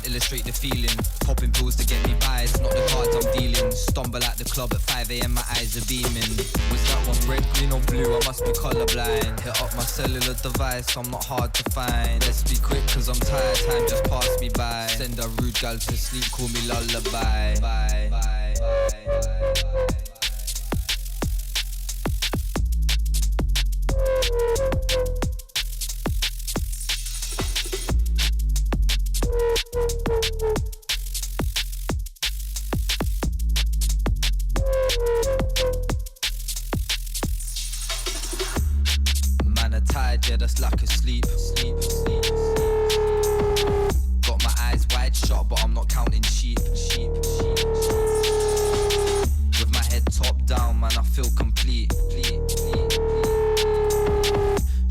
Illustrate the feeling, popping pills to get me by. It's not the cards I'm dealing. Stumble at the club at 5 AM, my eyes are beaming. Was that one red, green or blue? I must be colourblind. Hit up my cellular device, I'm not hard to find. Let's be quick cause I'm tired, time just passed me by. Send a rude gal to sleep, call me Lullaby. Bye, bye, bye, bye. Yeah, that's like a sleep. Got my eyes wide shut, but I'm not counting sheep. With my head top down, man, I feel complete.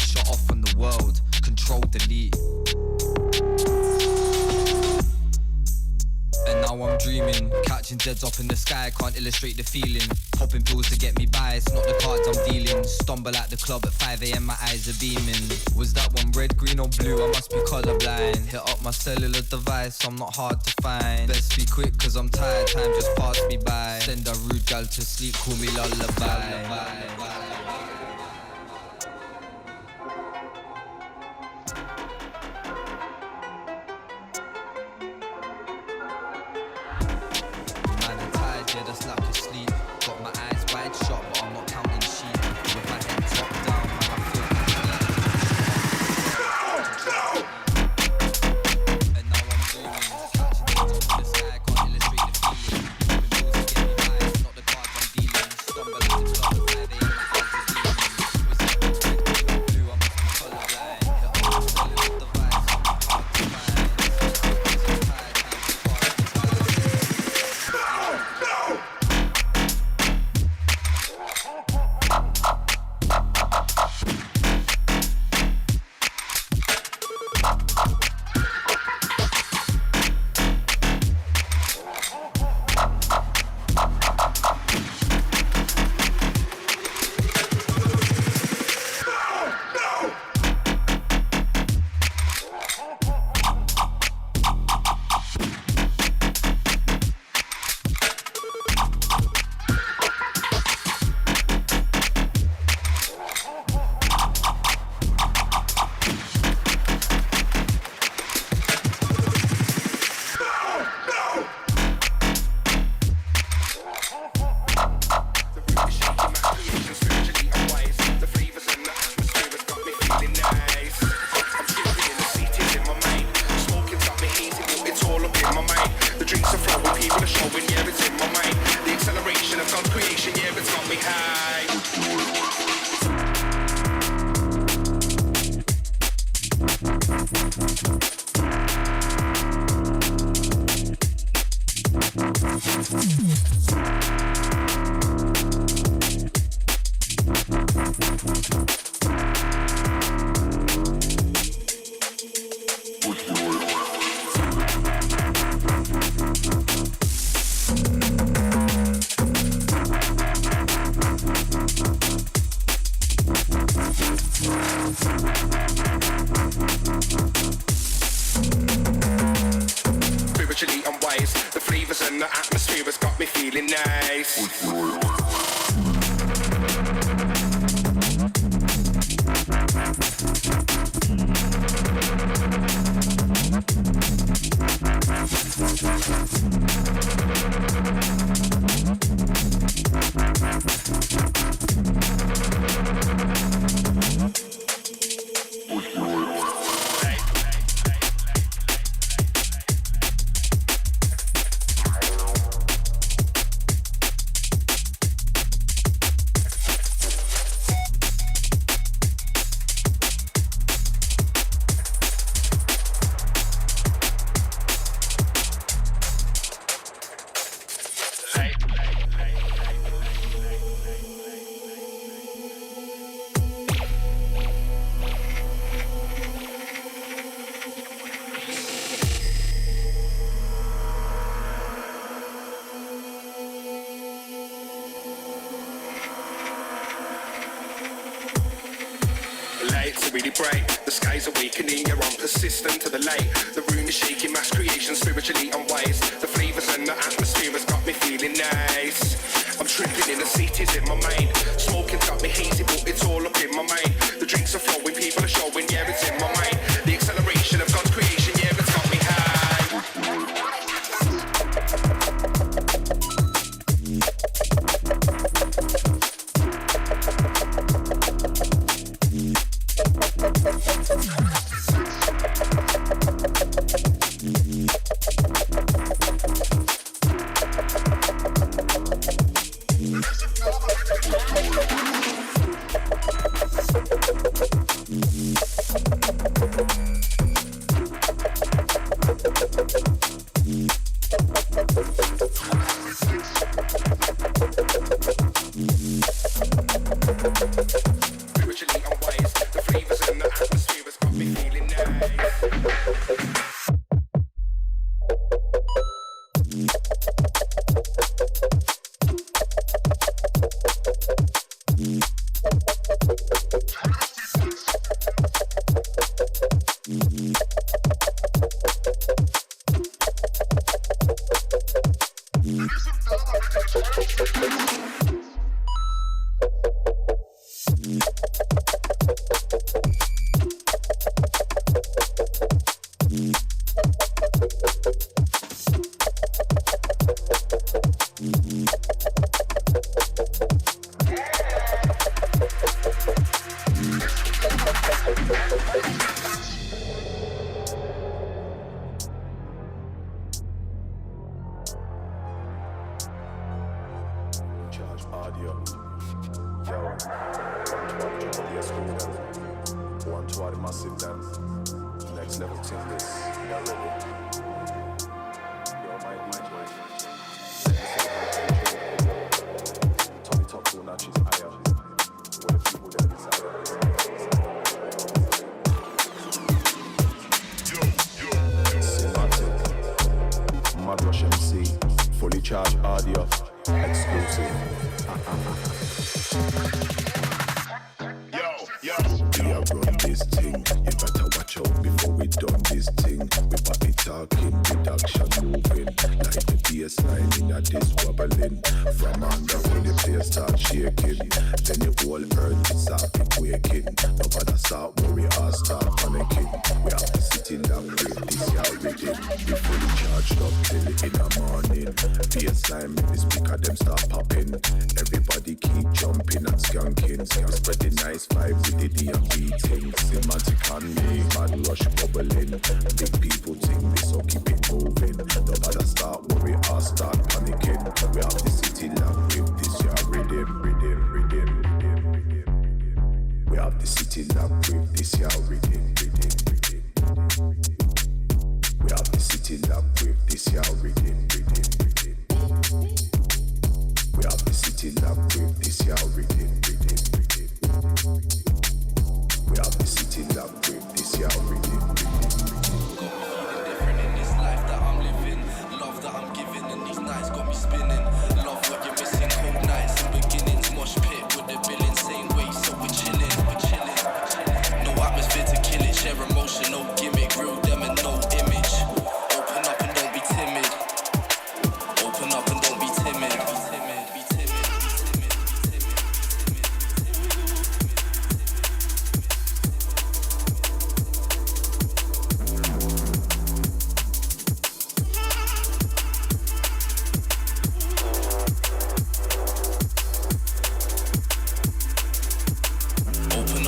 Shut off from the world, control delete. And now I'm dreaming, catching deads up in the sky, can't illustrate the feeling. Popping pills to get me by, it's not the cards I'm dealing. Stumble at the club at 5 AM, my eyes are beaming. Was that one red, green or blue? I must be colourblind. Hit up my cellular device, I'm not hard to find. Best be quick cause I'm tired, time just passed me by. Send a rude gal to sleep, call me Lullaby. Yeah, that's like a sleep. Got my eyes wide shut, but I'm not counting sheep. With my head top down, man, I feel and now I'm dreaming, catching things up in the sky, can't illustrate the feeling. Popping pills to get me by, it's not the cards I'm dealing. Stumble at the club at 5 AM, my eyes are beaming. Was that one red, green or blue? I must be colourblind. Hit up my cellular device, I'm not hard to find. Cause I'm tired, time to pass me by. Really bright, the sky's awakening, you're on persistent to the light. The room is shaking, mass creation, spiritually unwise. The flavors and the atmosphere has got me feeling nice. I'm tripping in the cities in my mind. Smoking's got me hazy, but it's all up in my mind. The drinks are flowing, people are showing, yeah, it's in my mind. The acceleration of God's creation, yeah, it's got me high.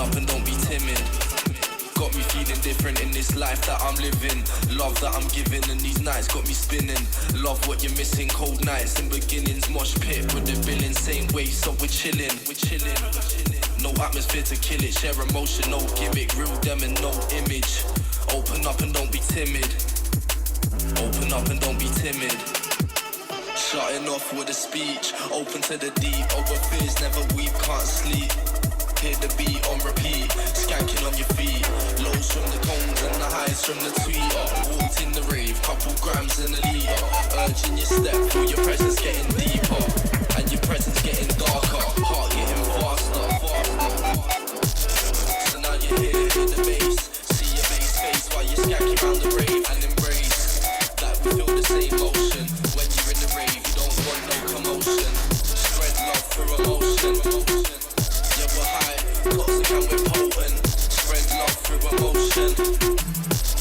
up and don't be timid. Got me feeling different in this life that I'm living. Love that I'm giving and these nights got me spinning. Love what you're missing, cold nights and beginnings. Mosh pit with the billing, same way, so we're chilling. No atmosphere to kill it, share emotion, no gimmick. Real them and no image. Open up and don't be timid. Open up and don't be timid. Shutting off with a speech, open to the deep. Over fears, never weep, can't sleep. Hear the beat on repeat, skanking on your feet. Lows from the cones and the highs from the tweet. Walked in the rave, couple grams and a litre. Urging your step, feel your presence getting deeper. And your presence getting darker, heart getting faster. So now you're here, hear the bass. See your bass face while you're skanking round the rave. And embrace that we feel the same motion. When you're in the rave, you don't want no commotion. Spread love through emotion. Yeah, we're high, toxic and we're potent. Spread love through emotion.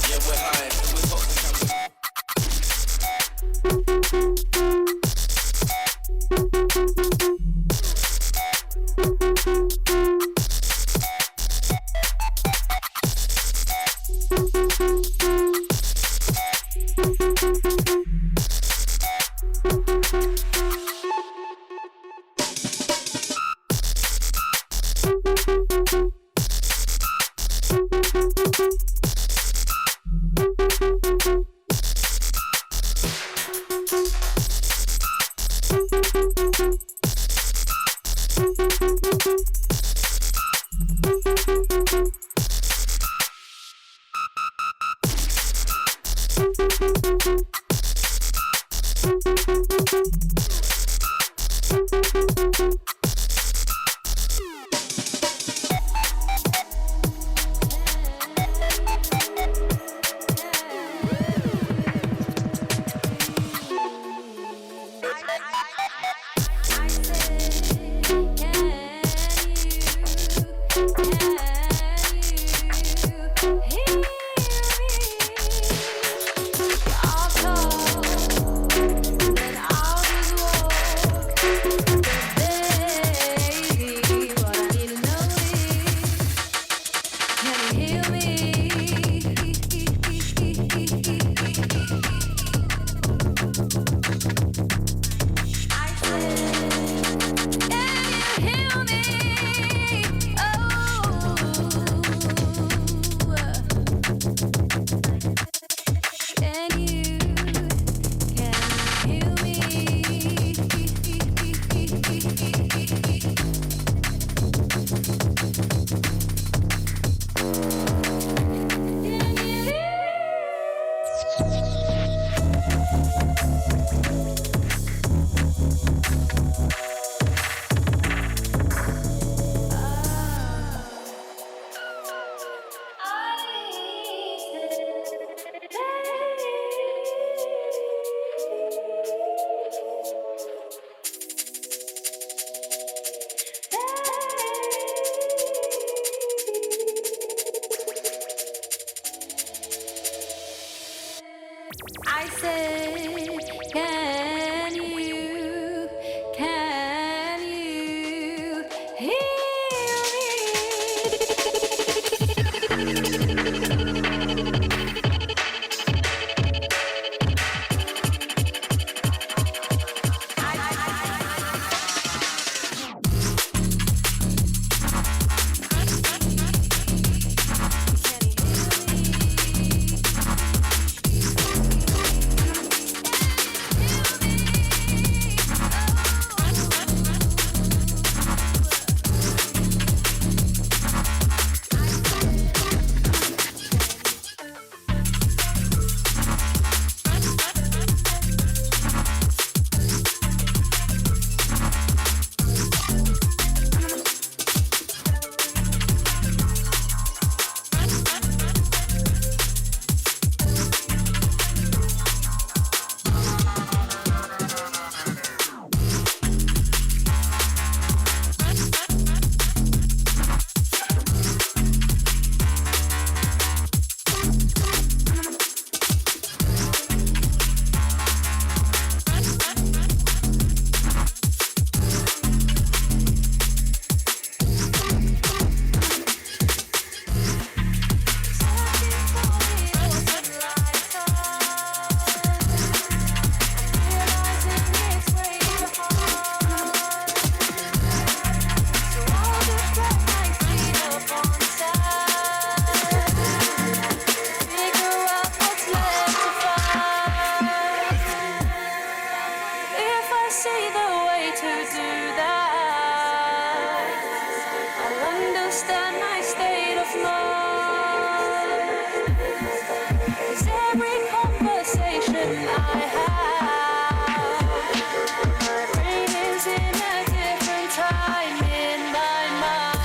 Yeah, we're high, we're toxic and we're understand my state of mind. 'Cause every conversation I have, my brain is in a different time in my mind.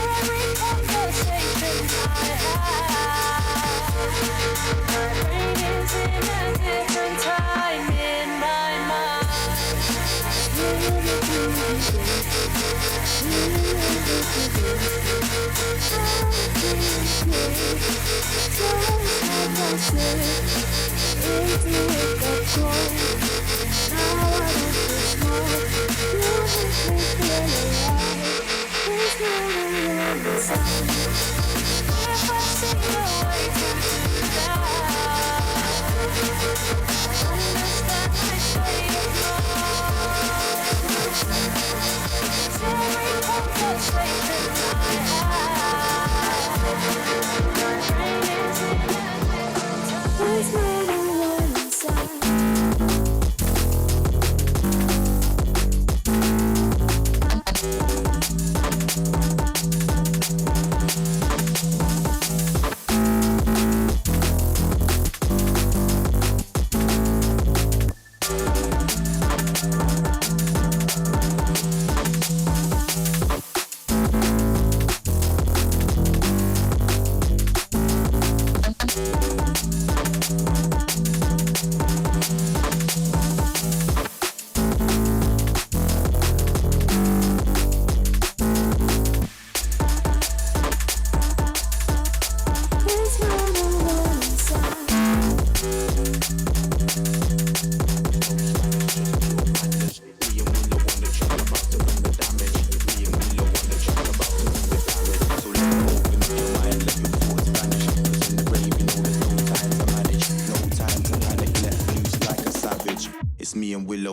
Every conversation I have, my brain is in a different time in my mind.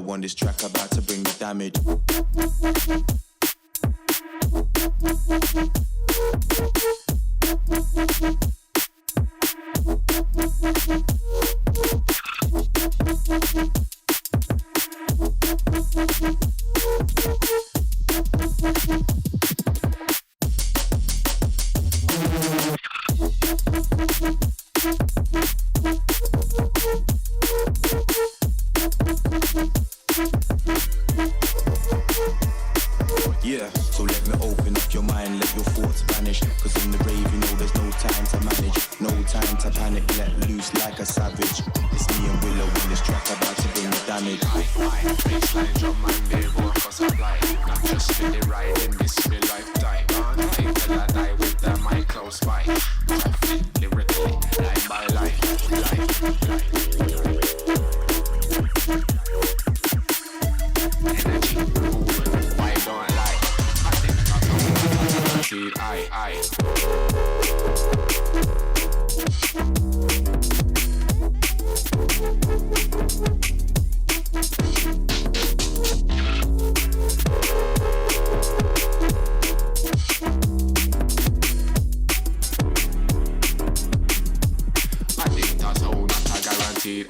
On this track about to bring the damage. Yeah, so let me open up your mind, let your thoughts vanish. Cause in the rave, you know there's no time to manage, no time to panic, let loose like a savage. It's me and Willow in this track about to bring the damage. Baseline drum and they won't cause a fly. Not just for the ride in this real lifetime. Ain't till I die with the mic close by. Lyrically, line by line, energy, movement, why don't lie? I think that's how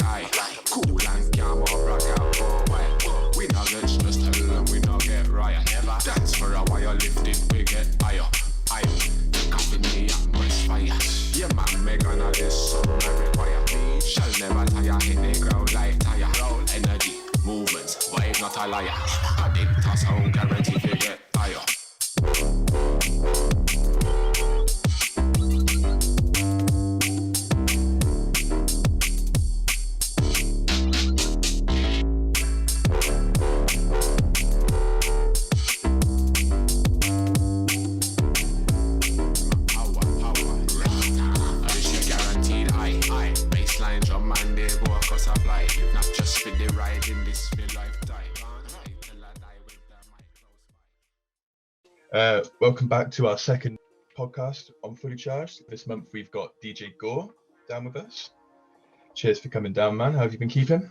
I cool and calm or rock out for a while. We not get stressed, tell them we not get riot. Never dance for a while, lifted, we get higher. Coffee me atmosphere. Yeah man, me gonna this something I require. Shall never tire, hit the ground like tire. Energy, movements, why not a liar? Addict to sound, guarantee we get higher. Not just for the ride in this real lifetime. Welcome back to our second podcast on Fully Charged. This month we've got DJ Gaw down with us. Cheers for coming down, man. How have you been keeping?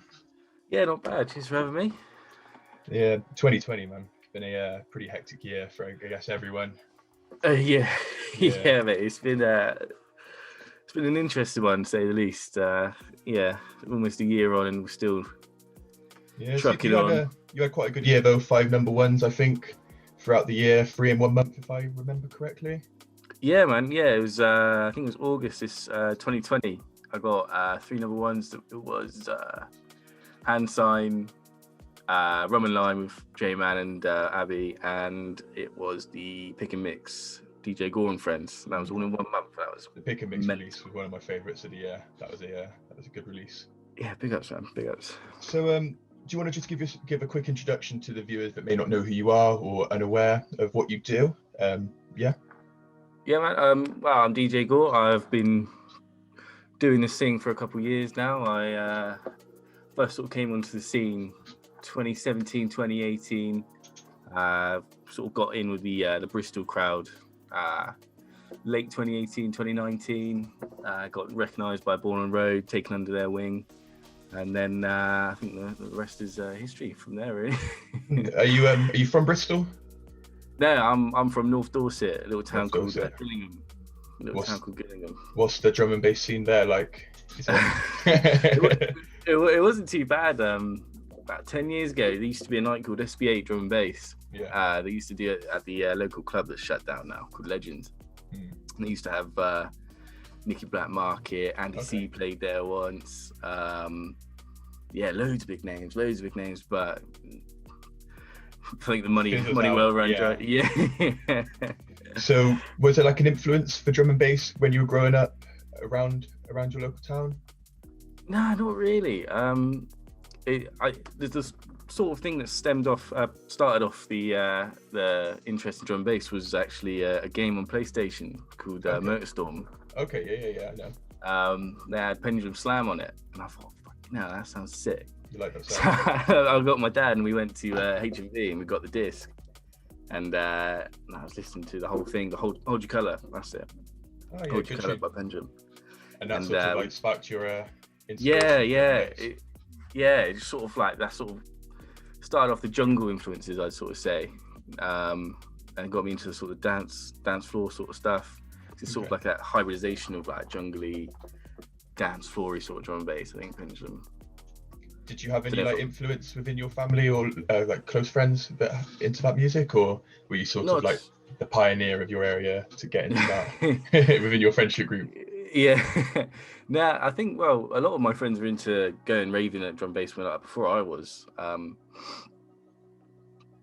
Yeah, not bad. Cheers for having me. Yeah, 2020, man. It's been a pretty hectic year for, I guess, everyone. Yeah, mate. It's been an interesting one, to say the least. Almost a year on, and we're still trucking on. You had quite a good year, though. 5 number ones, I think, throughout the year. 3 in 1 month, if I remember correctly. Yeah, man. Yeah, it was. I think it was August 2020. I got 3 number ones. It was Hand Sign, Rum and Lime with J-Man and Abby, and it was the Pick and Mix, DJ Gaw and Friends. That was all in 1 month. That was the Pick and Mix release was one of my favourites of the year. That was a good release. Yeah, big ups, man. Big ups. So, do you want to just give a quick introduction to the viewers that may not know who you are or unaware of what you do? Yeah, man. Well, I'm DJ Gaw. I've been doing this thing for a couple of years now. I first sort of came onto the scene 2017, 2018. Sort of got in with the Bristol crowd. Late 2018, 2019. Got recognised by Born on Road, taken under their wing. And then I think the rest is history from there, really. Are you from Bristol? No, I'm from North Dorset, a little town called Gillingham. What's the drum and bass scene there like? It wasn't too bad. About 10 years ago, there used to be a night called SB8 Drum and Bass. Yeah. They used to do it at the local club that's shut down now, called Legends. And they used to have Nicky Black Market, Andy C played there once. Loads of big names, but I think the money well run dry. Yeah. So was there like an influence for drum and bass when you were growing up around your local town? No, not really. There's this sort of thing that started off the interest in drum and bass was actually a game on PlayStation called Motorstorm. Okay, yeah, I know. They had Pendulum Slam on it, and I thought, no, that sounds sick. You like that sound? So I got my dad, and we went to HMV, and we got the disc, and I was listening to the whole thing, the Hold Your Colour. That's it. Oh, yeah, Hold Your Colour by Pendulum. And that sort of like sparked your inspiration. Yeah. It just sort of like that sort of started off the jungle influences, I'd sort of say, and got me into the sort of dance floor sort of stuff. It's sort of like that hybridization of like jungly, dance floory sort of drum and bass, I think, Pendulum. Did you have any like influence within your family or like close friends that into that music, or were you sort of like the pioneer of your area to get into that within your friendship group? Yeah. Nah, I think, well, a lot of my friends were into going raving at drum bass before I was.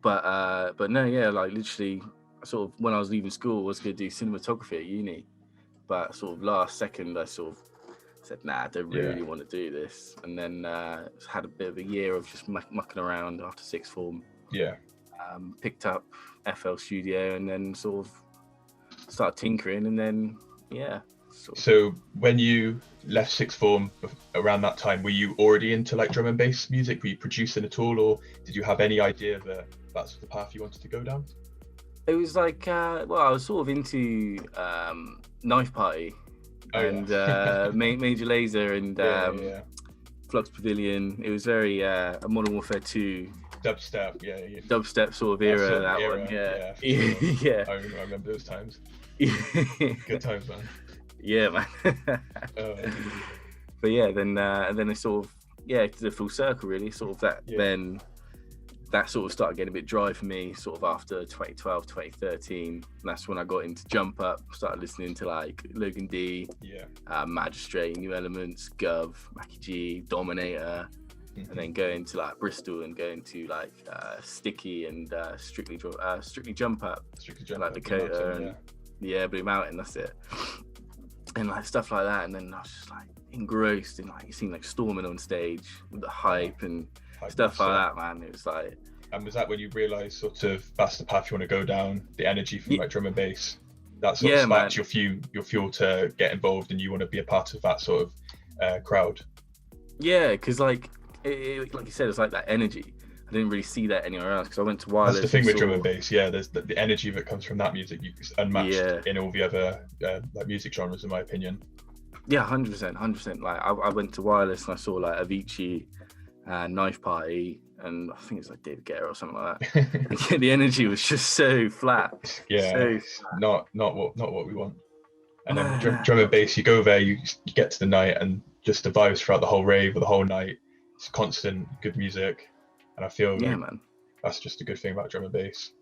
But no, yeah, like literally sort of when I was leaving school, I was going to do cinematography at uni. But sort of last second, I sort of said, nah, I don't really want to do this. And then had a bit of a year of just mucking around after sixth form. Yeah. Picked up FL Studio and then sort of started tinkering, and then, yeah. So when you left sixth form around that time, were you already into like drum and bass music? Were you producing at all, or did you have any idea that that's the path you wanted to go down? It was like, I was sort of into Knife Party and Major Lazer and Flux Pavilion. It was very a Modern Warfare 2. Dubstep, Dubstep sort of era, that era, one, yeah. Sure. Yeah. I remember those times. Good times, man. Yeah, man. But yeah, then it sort of, did a full circle really, sort of that, then that sort of started getting a bit dry for me, sort of after 2012, 2013. And that's when I got into Jump Up, started listening to like Logan D, Magistrate, New Elements, Gov, Mackie G, Dominator, and then going to like Bristol and going to like Sticky and Strictly Jump Up, like Dakota and Blue Mountain, that's it. And like stuff like that, and then I was just like engrossed in like, you seen like Storming on stage with the hype and stuff like that, man. It was like. And was that when you realised sort of that's the path you want to go down, the energy from like drum and bass? That sort of sparked your fuel to get involved, and you want to be a part of that sort of crowd. Yeah, because like like you said, it's like that energy. I didn't really see that anywhere else because I went to wireless. That's the thing with drum and bass. Yeah, there's the energy that comes from that music is unmatched in all the other like music genres, in my opinion. Yeah, 100%. Like I went to wireless and I saw like Avicii, Knife Party, and I think it's like David Guetta or something like that. And the energy was just so flat. Yeah, so flat. Not what we want. And then drum and bass, you go there, you get to the night, and just the vibes throughout the whole rave or the whole night. It's constant good music, and I feel man, that's just a good thing about drum and bass.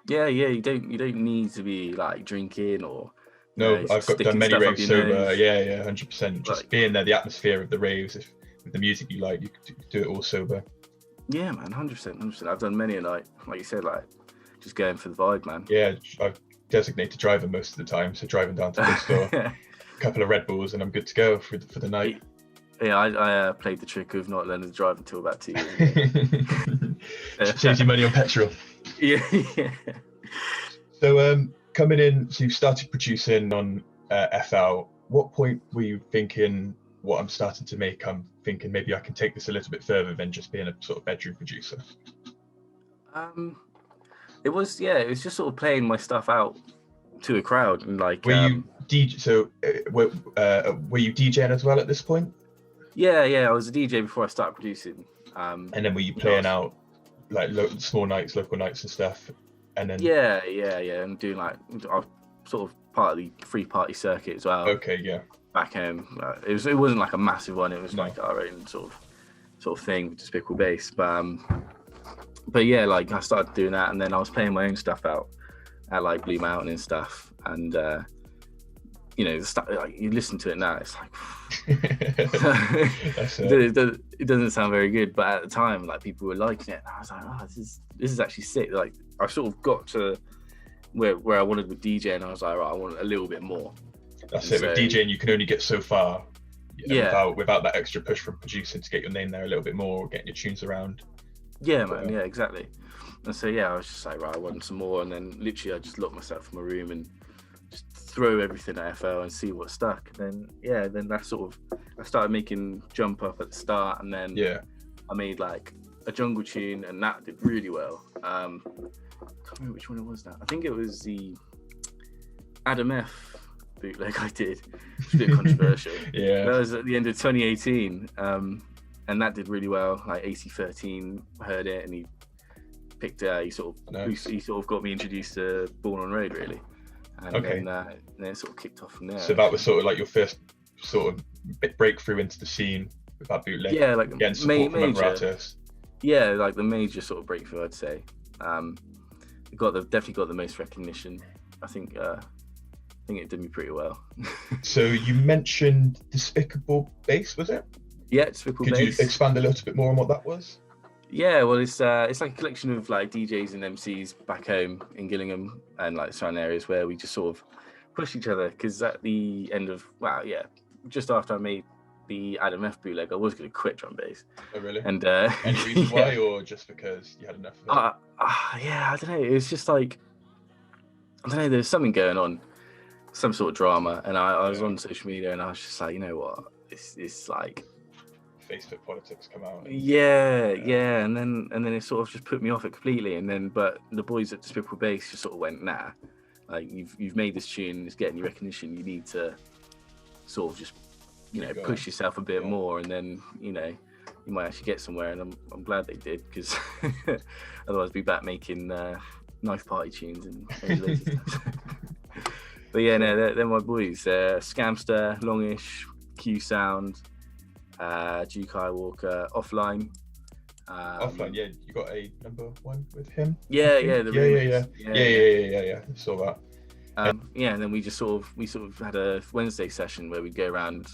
Yeah, you don't need to be like drinking or. No, I've done many raves sober. Yeah, 100%. Just being there, the atmosphere of the raves, with the music you like, you could do it all sober. Yeah, man, 100%. I've done many a night, like you said, like just going for the vibe, man. Yeah, I've designated driver most of the time, so driving down to the store, a couple of Red Bulls, and I'm good to go for the night. Yeah, I played the trick of not learning to drive until about 2 years ago. Saves you money on petrol. Yeah. So coming in, so you started producing on FL. What point were you thinking, what I'm starting to make, I'm thinking maybe I can take this a little bit further than just being a sort of bedroom producer? It was just sort of playing my stuff out to a crowd and like. Were you DJ? So were you DJing as well at this point? Yeah, I was a DJ before I started producing. And then were you playing out like small nights, local nights and stuff? And then yeah, and doing like I was sort of part of the free party circuit as well. Okay, yeah. Back home, it wasn't like a massive one. It was like our own sort of thing with Despicable Bass. But yeah, like I started doing that, and then I was playing my own stuff out at like Blue Mountain and stuff, and you know, like, you listen to it now, it's like it doesn't sound very good, but at the time, like people were liking it, and I was like, oh, this is actually sick. Like I sort of got to where I wanted with DJ, and I was like, right, I want a little bit more. That's it. With DJing, you can only get so far. Without that extra push from producing to get your name there a little bit more, getting your tunes around. Yeah, man. Yeah, exactly. And so I was just like, right, I want some more, and then literally I just locked myself in my room and just throw everything at FL and see what stuck. And then that sort of, I started making Jump Up at the start, and then I made like a jungle tune, and that did really well. I can't remember which one it was now. I think it was the Adam F bootleg I did. It's a bit controversial. Yeah. That was at the end of 2018. And that did really well. Like AC13 heard it, and he picked he sort of got me introduced to Born on Road, really. And then it sort of kicked off from there. So that was sort of like your first sort of breakthrough into the scene with that bootleg. Yeah, like getting support from other artists. Yeah, like the major sort of breakthrough, I'd say. Definitely got the most recognition. I think it did me pretty well. So you mentioned Despicable Bass, was it? Yeah, Despicable Bass. Could you expand a little bit more on what that was? Yeah, well, it's like a collection of like DJs and MCs back home in Gillingham and like surrounding areas where we just sort of push each other. Because at the end of just after I made the Adam F bootleg, I was going to quit drum bass. Oh, really? And any reason why, or just because you had enough of it? I don't know. It was just like, I don't know. There's something going on, some sort of drama, and I was on social media, and I was just like, you know what? It's like Facebook politics come out. Yeah, and then it sort of just put me off it completely. But the boys at Despicable Bass just sort of went, nah, like you've made this tune, it's getting you recognition. You need to sort of just push yourself a bit more, and then you might actually get somewhere. And I'm glad they did, because otherwise I'd be back making Knife Party tunes and stuff. But yeah, no, they're my boys. Scamster, Longish, Q Sound, Jukai Walker, Offline. Offline, yeah, you got a number one with him. Yeah. I saw that. And then we sort of had a Wednesday session where we'd go around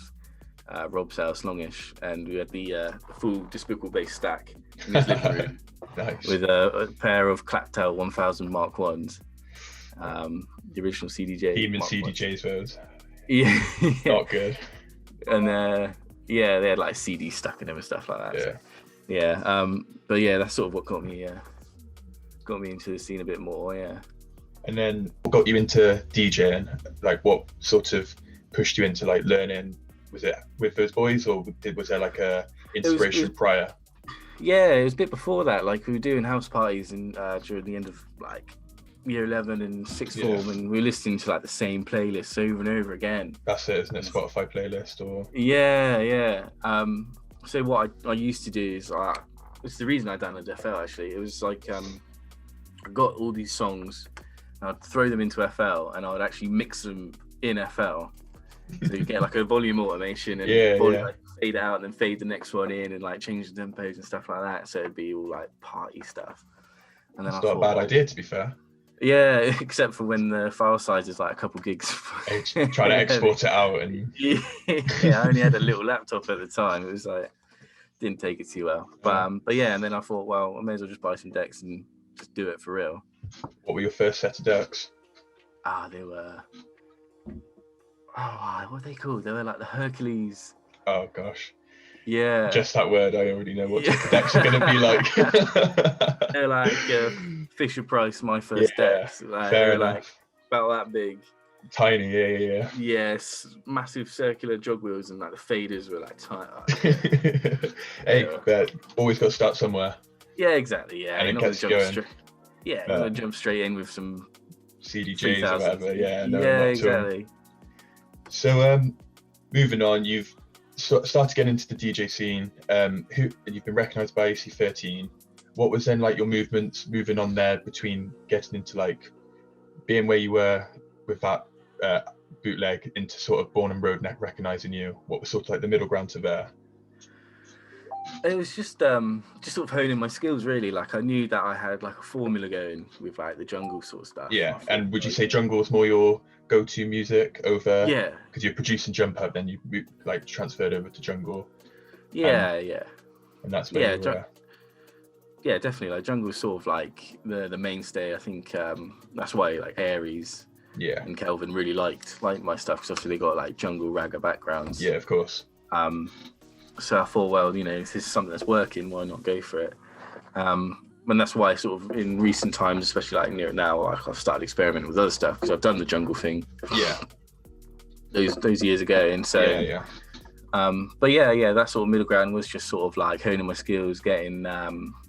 Rob's house, Longish, and we had the full Despicable Bass stack in his living room. Nice. With a pair of Claptel 1000 Mark 1s. The original CDJ. Even CDJs those. Yeah. Not good. And they had like CDs stuck in them and stuff like that. Yeah. So, yeah. But yeah, that's sort of what got me into the scene a bit more. Yeah. And then what got you into DJing? Like, what sort of pushed you into like learning? Was it with those boys, or was there like a inspiration prior? Yeah, it was a bit before that. Like we were doing house parties and during the end of like year 11 and sixth form, and we were listening to like the same playlists over and over again. That's it, isn't it? Spotify playlist or... Yeah. So what I used to do is, it's the reason I downloaded FL actually. It was like, I got all these songs, and I'd throw them into FL, and I would actually mix them in FL. So you get like a volume automation and like, fade it out and then fade the next one in and like change the tempos and stuff like that. So it'd be all like party stuff. And then it's not a bad idea, to be fair. Yeah, except for when the file size is like a couple gigs. Trying to export it out and... Yeah, I only had a little laptop at the time. It was like, didn't take it too well. But yeah, and then I thought, well, I may as well just buy some decks and just do it for real. What were your first set of decks? They were... what were they called? They were like the Hercules. Oh, gosh. Yeah. Just that word, I already know what the decks are going to be like. They're like Fisher Price, my first decks. Like, fair enough. Like about that big. Tiny, yeah. Yes, massive circular jog wheels and like the faders were like tight. Hey, always got to start somewhere. Yeah, exactly. Yeah, and it gets going. You're gonna jump straight in with some CDJs or whatever. Yeah, exactly. So, moving on, you've started getting into the DJ scene. You've been recognised by AC13. What was then like your movements moving on there between getting into like being where you were with that bootleg into sort of Born and Ronettes recognising you? What was sort of like the middle ground to there? It was just sort of honing my skills really. Like I knew that I had like a formula going with like the jungle sort of stuff. Yeah, and would you say jungle is more your go-to music over? Yeah. Because you're producing Jump Up, then you like transferred over to jungle. Yeah. And that's where you were. Yeah, definitely. Like jungle is sort of like the mainstay. I think that's why like Aries and Kelvin really liked my stuff, because obviously they got like jungle ragga backgrounds. Yeah, of course. So I thought, well, you know, if this is something that's working, why not go for it? And that's why sort of in recent times, especially like near now, like I've started experimenting with other stuff because I've done the jungle thing. Yeah. Those years ago, and so but yeah, that sort of middle ground was just sort of like honing my skills, getting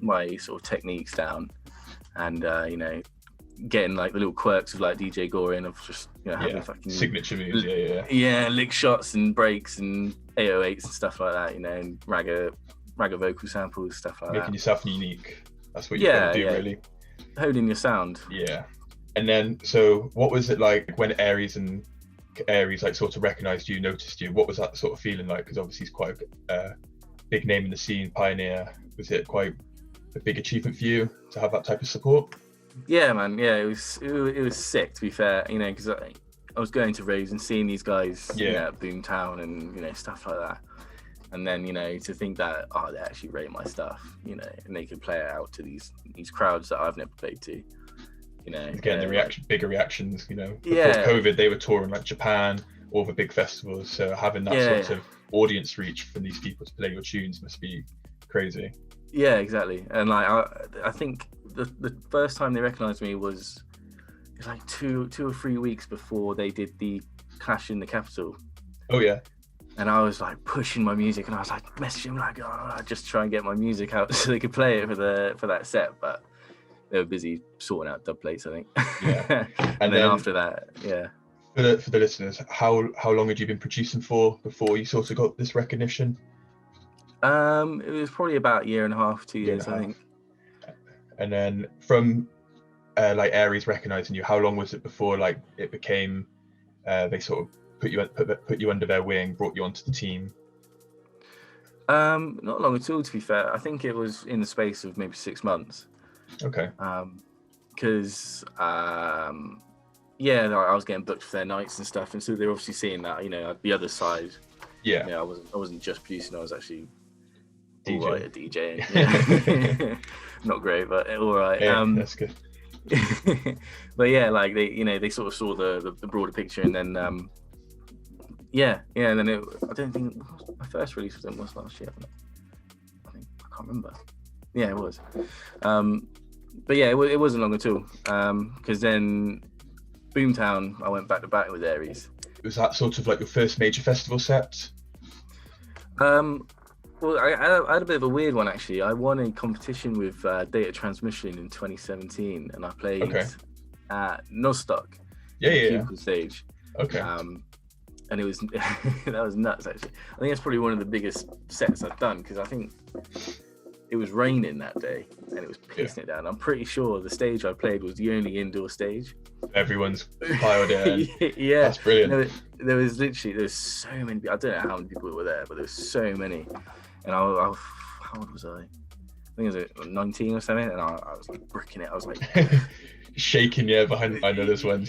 my sort of techniques down, and you know, getting like the little quirks of like DJ Gaw in, of just, you know, having fucking signature moves, lick shots and breaks and 808s and stuff like that, you know, and ragga vocal samples, stuff like that. Making yourself unique. That's what you got to do, really. Honing your sound. Yeah. And then, so what was it like when Aries like sort of recognised you, noticed you? What was that sort of feeling like? Because obviously he's quite a big name in the scene, pioneer. Was it quite a big achievement for you to have that type of support? Yeah, man. Yeah, it was sick, to be fair. You know, because I was going to raves and seeing these guys at Boomtown and, you know, stuff like that. And then, you know, to think that, oh, they actually rate my stuff, you know, and they could play it out to these crowds that I've never played to, you know. Getting the bigger reactions, you know. Before COVID, they were touring like Japan, all the big festivals. So having that sort of audience reach from these people to play your tunes must be crazy. Yeah, exactly. And like, I think the first time they recognised me was like two or 3 weeks before they did the Clash in the Capitol. Oh yeah. And I was like pushing my music, and I was like messaging like, just try and get my music out so they could play it for that set. But they were busy sorting out dub plates, I think. Yeah. and then after that, For the listeners, how long had you been producing for before you sort of got this recognition? It was probably about a year and a half, 2 years, I think. And then from like Aries recognizing you, how long was it before like it became they sort of put you under their wing, brought you onto the team? Not long at all, to be fair. I think it was in the space of maybe 6 months. Okay. Because I was getting booked for their nights and stuff, and so they're obviously seeing that, you know, the other side. Yeah. You know, I wasn't just producing, I was actually DJ. All right at DJing. Yeah. Not great, but all right. Yeah, that's good. But yeah, like they sort of saw the broader picture, and then and then I don't think my first release with them was last year. I can't remember. Yeah, it was. But yeah, it wasn't long at all. Because then Boomtown, I went back to back with Aries. Was that sort of like your first major festival set? Well, I had a bit of a weird one actually. I won a competition with Data Transmission in 2017, and I played at Nostock. Yeah. Stage. Okay. And it was that was nuts actually. I think that's probably one of the biggest sets I've done, because I think it was raining that day and it was pissing it down. I'm pretty sure the stage I played was the only indoor stage. Everyone's piled in. Yeah, that's brilliant. There was so many. I don't know how many people were there, but there was so many. And I how old was I? I think it was 19 or something, and I was like bricking it. I was like shaking behind those ones.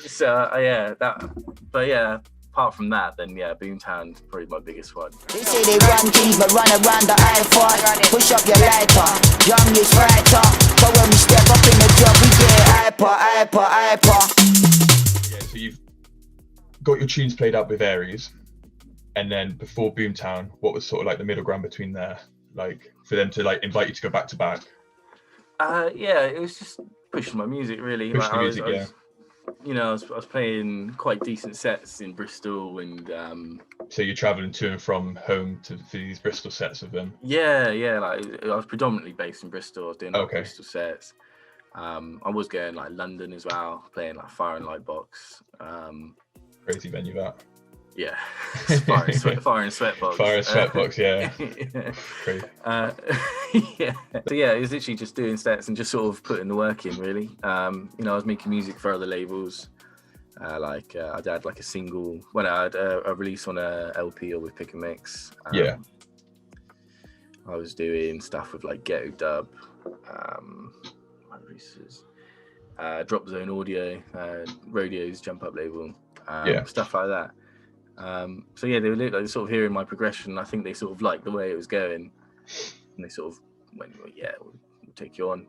So apart from that, then Boomtown's probably my biggest one. They say they run things but run around the iPod. Push up your lighter, young is brighter. But when we step up in the club, we get hyper. Yeah, so you've got your tunes played out with Aries, and then before Boomtown, what was sort of like the middle ground between there, like for them to like invite you to go back to back? It was just pushing my music really. Push the music, I was playing quite decent sets in Bristol, and so you're traveling to and from home for these Bristol sets of them. Like I was predominantly based in Bristol. I was doing Bristol sets. I was going like London as well, playing like Fire and Light Box. Crazy venue that. Yeah, Fire and Sweatbox. Fire and Sweatbox, yeah. Crazy. So it was literally just doing sets and just sort of putting the work in, really. I was making music for other labels. I had like a single when I had a release on a LP or with Pick and Mix. I was doing stuff with like Ghetto Dub, my releases, Drop Zone Audio, Rodeo's Jump Up label, stuff like that. They were like sort of hearing my progression. I think they sort of liked the way it was going, and they sort of went, well, we'll take you on,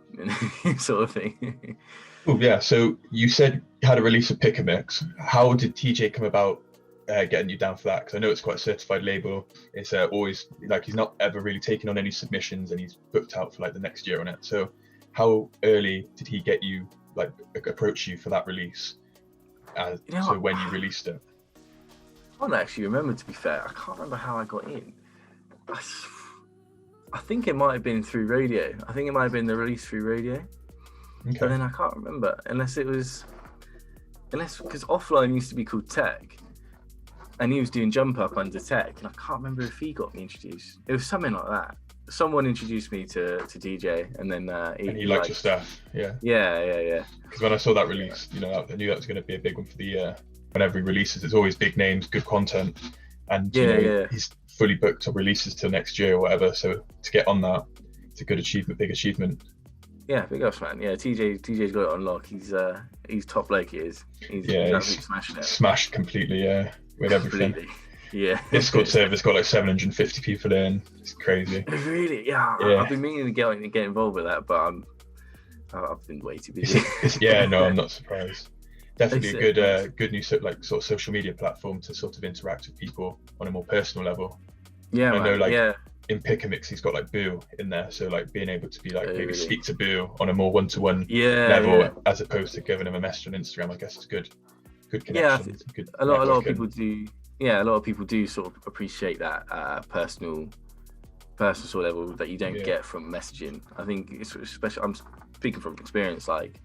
sort of thing. Oh yeah. So you said you had a release of Pick and Mix. How did TJ come about getting you down for that? Because I know it's quite a certified label. It's always like he's not ever really taken on any submissions, and he's booked out for like the next year on it. So how early did he get you, like approach you for that release? So when you released it? I don't actually remember, to be fair. I can't remember how I got in. I think it might have been through radio. I think it might have been the release through radio. Okay. But then I can't remember, unless because Offline used to be called Tech, and he was doing Jump Up under Tech, and I can't remember if he got me introduced. It was something like that. Someone introduced me to DJ, and then he liked your stuff. Yeah. Because when I saw that release, I knew that was going to be a big one for the year. Whenever he releases, it's always big names, good content, and he's fully booked on releases till next year or whatever. So to get on that, it's a good achievement, big achievement. Yeah, big ups, man. Yeah, TJ's got it on lock. He's top like he is. He's absolutely smashing it. Smashed completely, with everything. Completely. Yeah. Discord server's got like 750 people in. It's crazy. Really? Yeah. I've been meaning to get involved with that, but I've been way too busy. I'm not surprised. Definitely a good new sort of social media platform to sort of interact with people on a more personal level. Yeah, I know in Pick and Mix he's got like Boo in there, so like being able to be like maybe speak to Boo on a more one-to-one level as opposed to giving him a message on Instagram. I guess it's good connection. A lot of people do. Yeah, a lot of people do sort of appreciate that personal sort of level that you don't get from messaging. I think it's especially. I'm speaking from experience, like.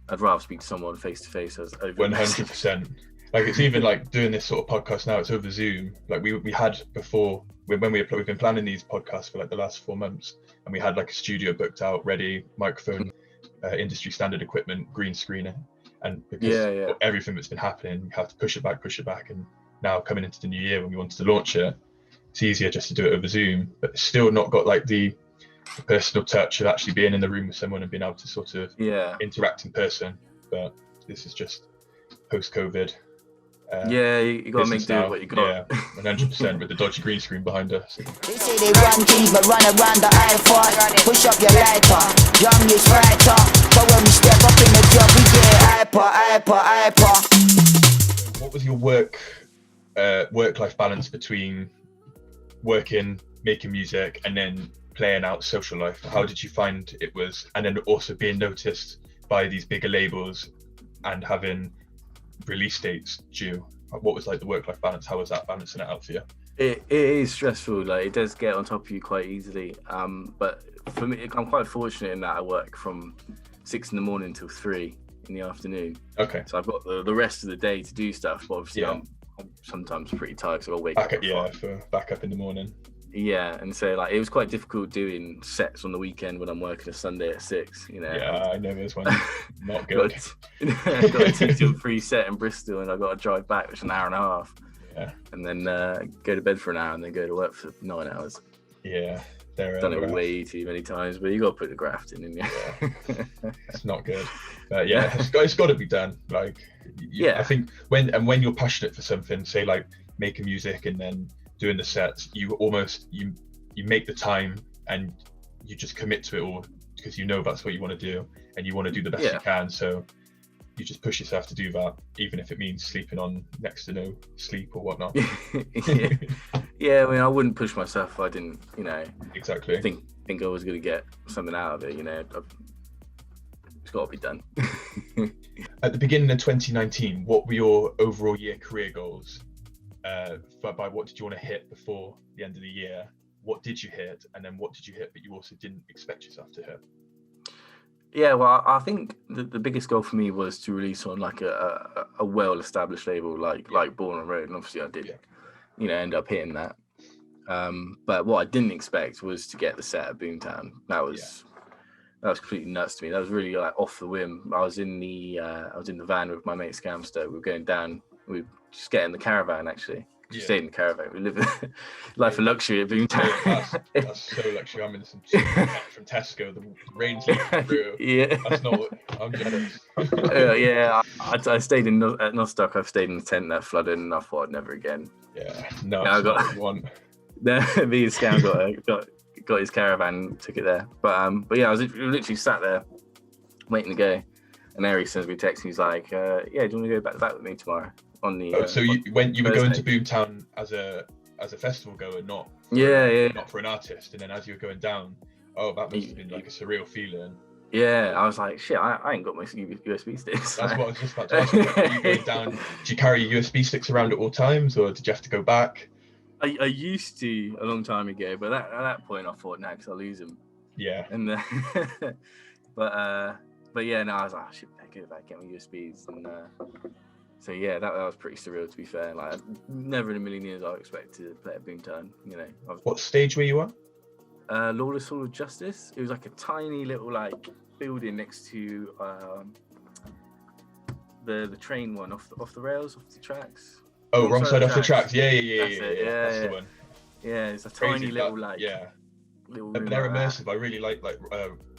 I'd rather speak to someone face to face as over 100%. Like it's even like doing this sort of podcast now, it's over Zoom. Like we had before when we've been planning these podcasts for like the last 4 months, and we had like a studio booked out, ready, microphone, industry standard equipment, green screening, and because of everything that's been happening, you have to push it back. And now coming into the new year when we wanted to launch it, it's easier just to do it over Zoom, but it's still not got like the personal touch of actually being in the room with someone and being able to sort of interact in person. But this is just post-COVID. You got to make do with what you got. 100% with the dodgy green screen behind us. They say they run things but run around the iPod. Push up your lighter, young is brighter. But when we step up in the club, we get hyper. What was your work-life balance between working, making music, and then playing out social life? How did you find it was, and then also being noticed by these bigger labels and having release dates due? What was like the work-life balance? How was that balancing it out for you? It is stressful. Like, it does get on top of you quite easily. But for me, I'm quite fortunate in that I work from 6 in the morning till 3 in the afternoon. Okay. So I've got the rest of the day to do stuff. But obviously, I'm sometimes pretty tired, so I'll wake up. For backup in the morning. Yeah, and so like it was quite difficult doing sets on the weekend when I'm working a Sunday at 6. You know. Yeah, I know this one. Not good. I've got a 2 till 3 set in Bristol, and I've got to drive back, which is an hour and a half. Yeah. And then go to bed for an hour, and then go to work for 9 hours. Yeah. Done it way too many times, but you got to put the graft in, you? Yeah. It's not good. But yeah, it's got to be done. Like, I think when you're passionate for something, say like making music and then doing the sets, you almost you make the time and you just commit to it all because you know that's what you want to do and you want to do the best you can. So you just push yourself to do that, even if it means sleeping on next to no sleep or whatnot. Yeah, I mean, I wouldn't push myself if I didn't, you know, exactly think I was going to get something out of it, you know. It's got to be done. At the beginning of 2019, what were your overall year career goals? By what did you want to hit before the end of the year? What did you hit? And then what did you hit but you also didn't expect yourself to hit? Yeah, well, I think the biggest goal for me was to release on like a well-established label like Born on Road, and obviously I did, you know, end up hitting that. But what I didn't expect was to get the set at Boomtown. That was completely nuts to me. That was really like off the whim. I was in the van with my mate Scamster. We were going down. We were just getting the caravan actually. We stayed in the caravan. We live life of luxury at Boomtown. That's so luxury. I'm in some from Tesco. The rain's leaking through. Yeah, that's not. I'm jealous. I stayed at Nostock. I've stayed in the tent that flooded, and I thought I'd never again. Yeah, no. I got one. Me and Skank got his caravan, took it there. But yeah, I was literally sat there waiting to go, and Eric sends me a text. And he's like, "Yeah, do you want to go back to back with me tomorrow?" On the so you were going to Boomtown as a festival goer, not for an artist, and then as you were going down, that must have been like a surreal feeling. Yeah, I was like, shit, I ain't got my USB sticks. That's what I was just about to ask. Were you going down? Did you carry USB sticks around at all times, or did you have to go back? I used to a long time ago, but at that point I thought, no, because I'll lose them. Yeah. And but yeah, no, I was like, I should go back, get my USBs, and so yeah, that was pretty surreal, to be fair. Like, never in a million years I expected to play at Boomtown. You know. What stage were you on? Lawless Hall of Justice. It was like a tiny little like building next to the train one off the rails, off the tracks. Oh, wrong side off the tracks. Yeah. That's the one. Yeah, it's a tiny little like. Yeah. Little they're immersive. I really like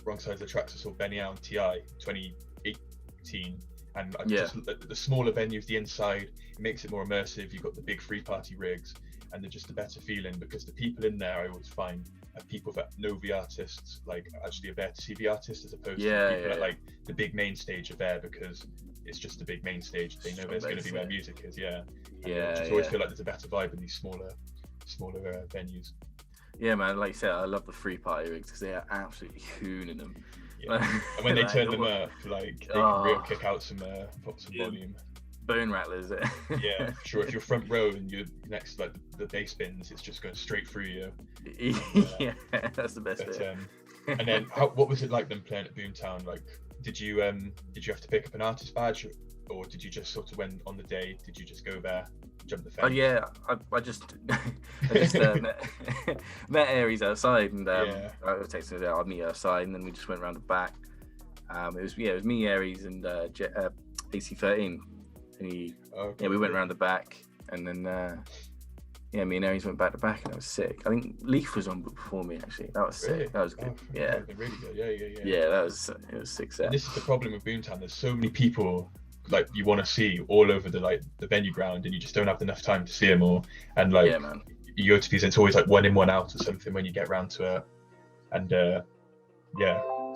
wrong side of the tracks. I saw Bennie and TI 2018. And just the smaller venues, the inside, it makes it more immersive. You've got the big free party rigs, and they're just a better feeling because the people in there, I always find, are people that know the artists, like actually are there to see the artist, as opposed to people that like the big main stage are there because it's just the big main stage. They know there's going to be where music is. I just always feel like there's a better vibe in these smaller venues. Yeah, man. Like you said, I love the free party rigs because they are absolutely hooning them. Yeah. And when they turn them up, like they can really kick out some volume. Bone rattlers. Yeah, sure. If you're front row and you're next to like the bass bins, it's just going straight through you. Yeah, that's the best bit. And then, what was it like them playing at Boomtown? Like, did you have to pick up an artist badge, or did you just sort of when on the day did you just go there, jump the fence? Oh yeah, I just met Aries outside, and I was texting her, I'll meet her outside, and then we just went around the back. It was me, Aries, and AC13, and we went around the back, and then me and Aries went back to back, and it was sick. I think Leaf was on before me actually. That was sick. That was good. Yeah, really good. Yeah. Yeah, it was sick set. And this is the problem with Boomtown. There's so many people like you want to see all over the venue ground, and you just don't have enough time to see them all. And like you go to these, it's always like one in, one out or something when you get around to it. And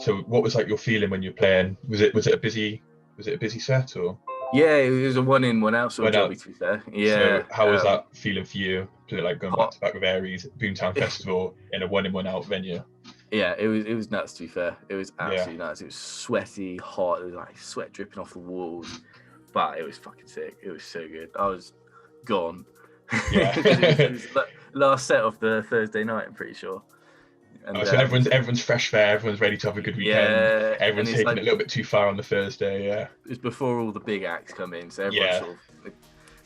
so what was like your feeling when you're playing? Was it a busy set or? Yeah, it was a one in, one out sort of job, to be fair. Yeah. So how was that feeling for you? Like going back to back with Aries at Boomtown Festival in a one in, one out venue? Yeah, it was nuts, to be fair. It was absolutely nuts. It was sweaty, hot. It was like sweat dripping off the walls, but it was fucking sick. It was so good. I was gone. Yeah. It was last set of the Thursday night, I'm pretty sure. And, so everyone's fresh fair, everyone's ready to have a good weekend. Yeah, everyone's taking it a little bit too far on the Thursday. Yeah, it's before all the big acts come in, so everyone's sort of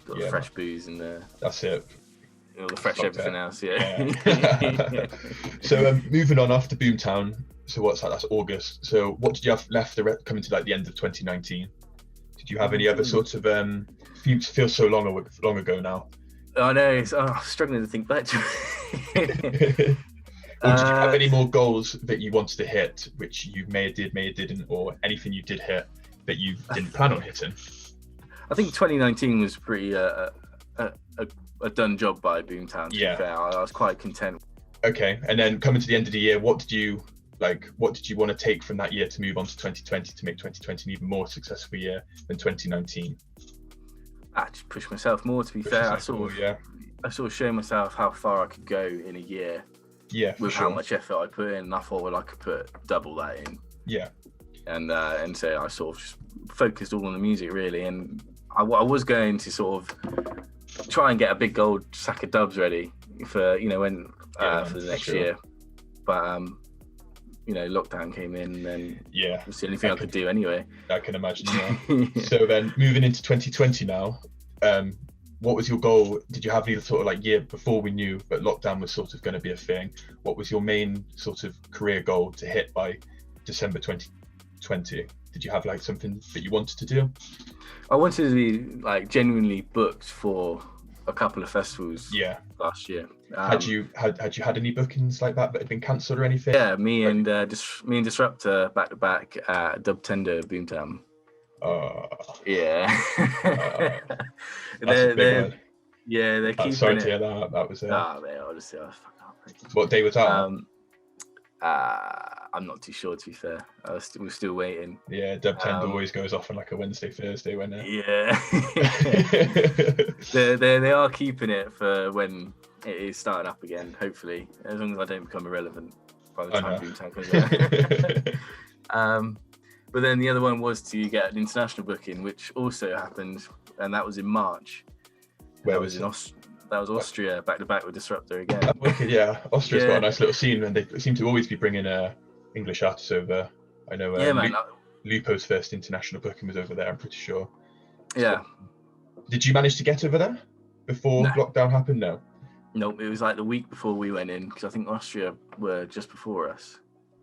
got the fresh booze and that's it. All the fresh everything else. Yeah. So moving on after Boomtown. So what's that? That's August. So what did you have left coming to like the end of 2019? Did you have any other sorts of feels so long ago now? I know. I'm struggling to think back to it. Or did you have any more goals that you wanted to hit, which you may have didn't, or anything you did hit that you didn't plan on hitting? I think 2019 was pretty a done job by Boomtown. To be fair. I was quite content. Okay, and then coming to the end of the year, what did you want to take from that year to move on to 2020 to make 2020 an even more successful year than 2019? I just pushed myself more. To be fair, I sort of showed myself how far I could go in a year. Yeah, with how much effort I put in, and I thought, well, I could put double that in. Yeah, and so I sort of just focused all on the music really, and I was going to sort of try and get a big gold sack of dubs ready for when for the next year, but lockdown came in, and then it was the only thing I could do anyway. I can imagine. Yeah. So then moving into 2020 now. What was your goal? Did you have any sort of like year before we knew that lockdown was sort of going to be a thing? What was your main sort of career goal to hit by December 2020? Did you have like something that you wanted to do? I wanted to be like genuinely booked for a couple of festivals. Yeah. Last year. Had you had any bookings like that had been cancelled or anything? Yeah, me and Disruptor back to back at Dub Tender Boomtown. Yeah. They're keeping sorry it. to hear that. That was man, honestly, I was fucking heartbreaking. What day was that? I'm not too sure, to be fair. We're still waiting. Yeah, Dub Tender always goes off on like a Wednesday, Thursday, when yeah. they are keeping it for when it is starting up again, hopefully, as long as I don't become irrelevant by the time Boomtown comes out. But then the other one was to get an international booking, which also happened, and that was in March. Where was it? That was Austria, back to back with Disruptor again. Okay, yeah. Austria's got a nice little scene, and they seem to always be bringing English artists over. I know Lupo's first international booking was over there, I'm pretty sure. Yeah. So, did you manage to get over there before lockdown happened? No. Nope, it was like the week before we went in, because I think Austria were just before us.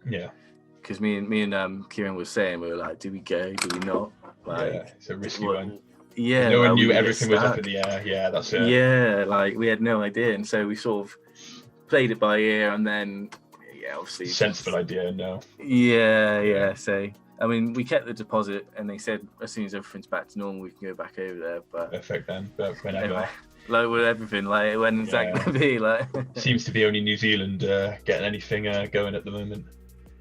Yeah. Because me and Kieran was saying, we were like, do we go? Do we not? Like, it's a risky one. Yeah. No one knew everything was up in the air. Yeah, that's it. Yeah, like we had no idea. And so we sort of played it by ear, and then, obviously. Sensible idea, no. Yeah. So, I mean, we kept the deposit, and they said as soon as everything's back to normal, we can go back over there. But perfect then. But whenever. Anyway, like with everything, like when is that going to be? Like, seems to be only New Zealand getting anything going at the moment.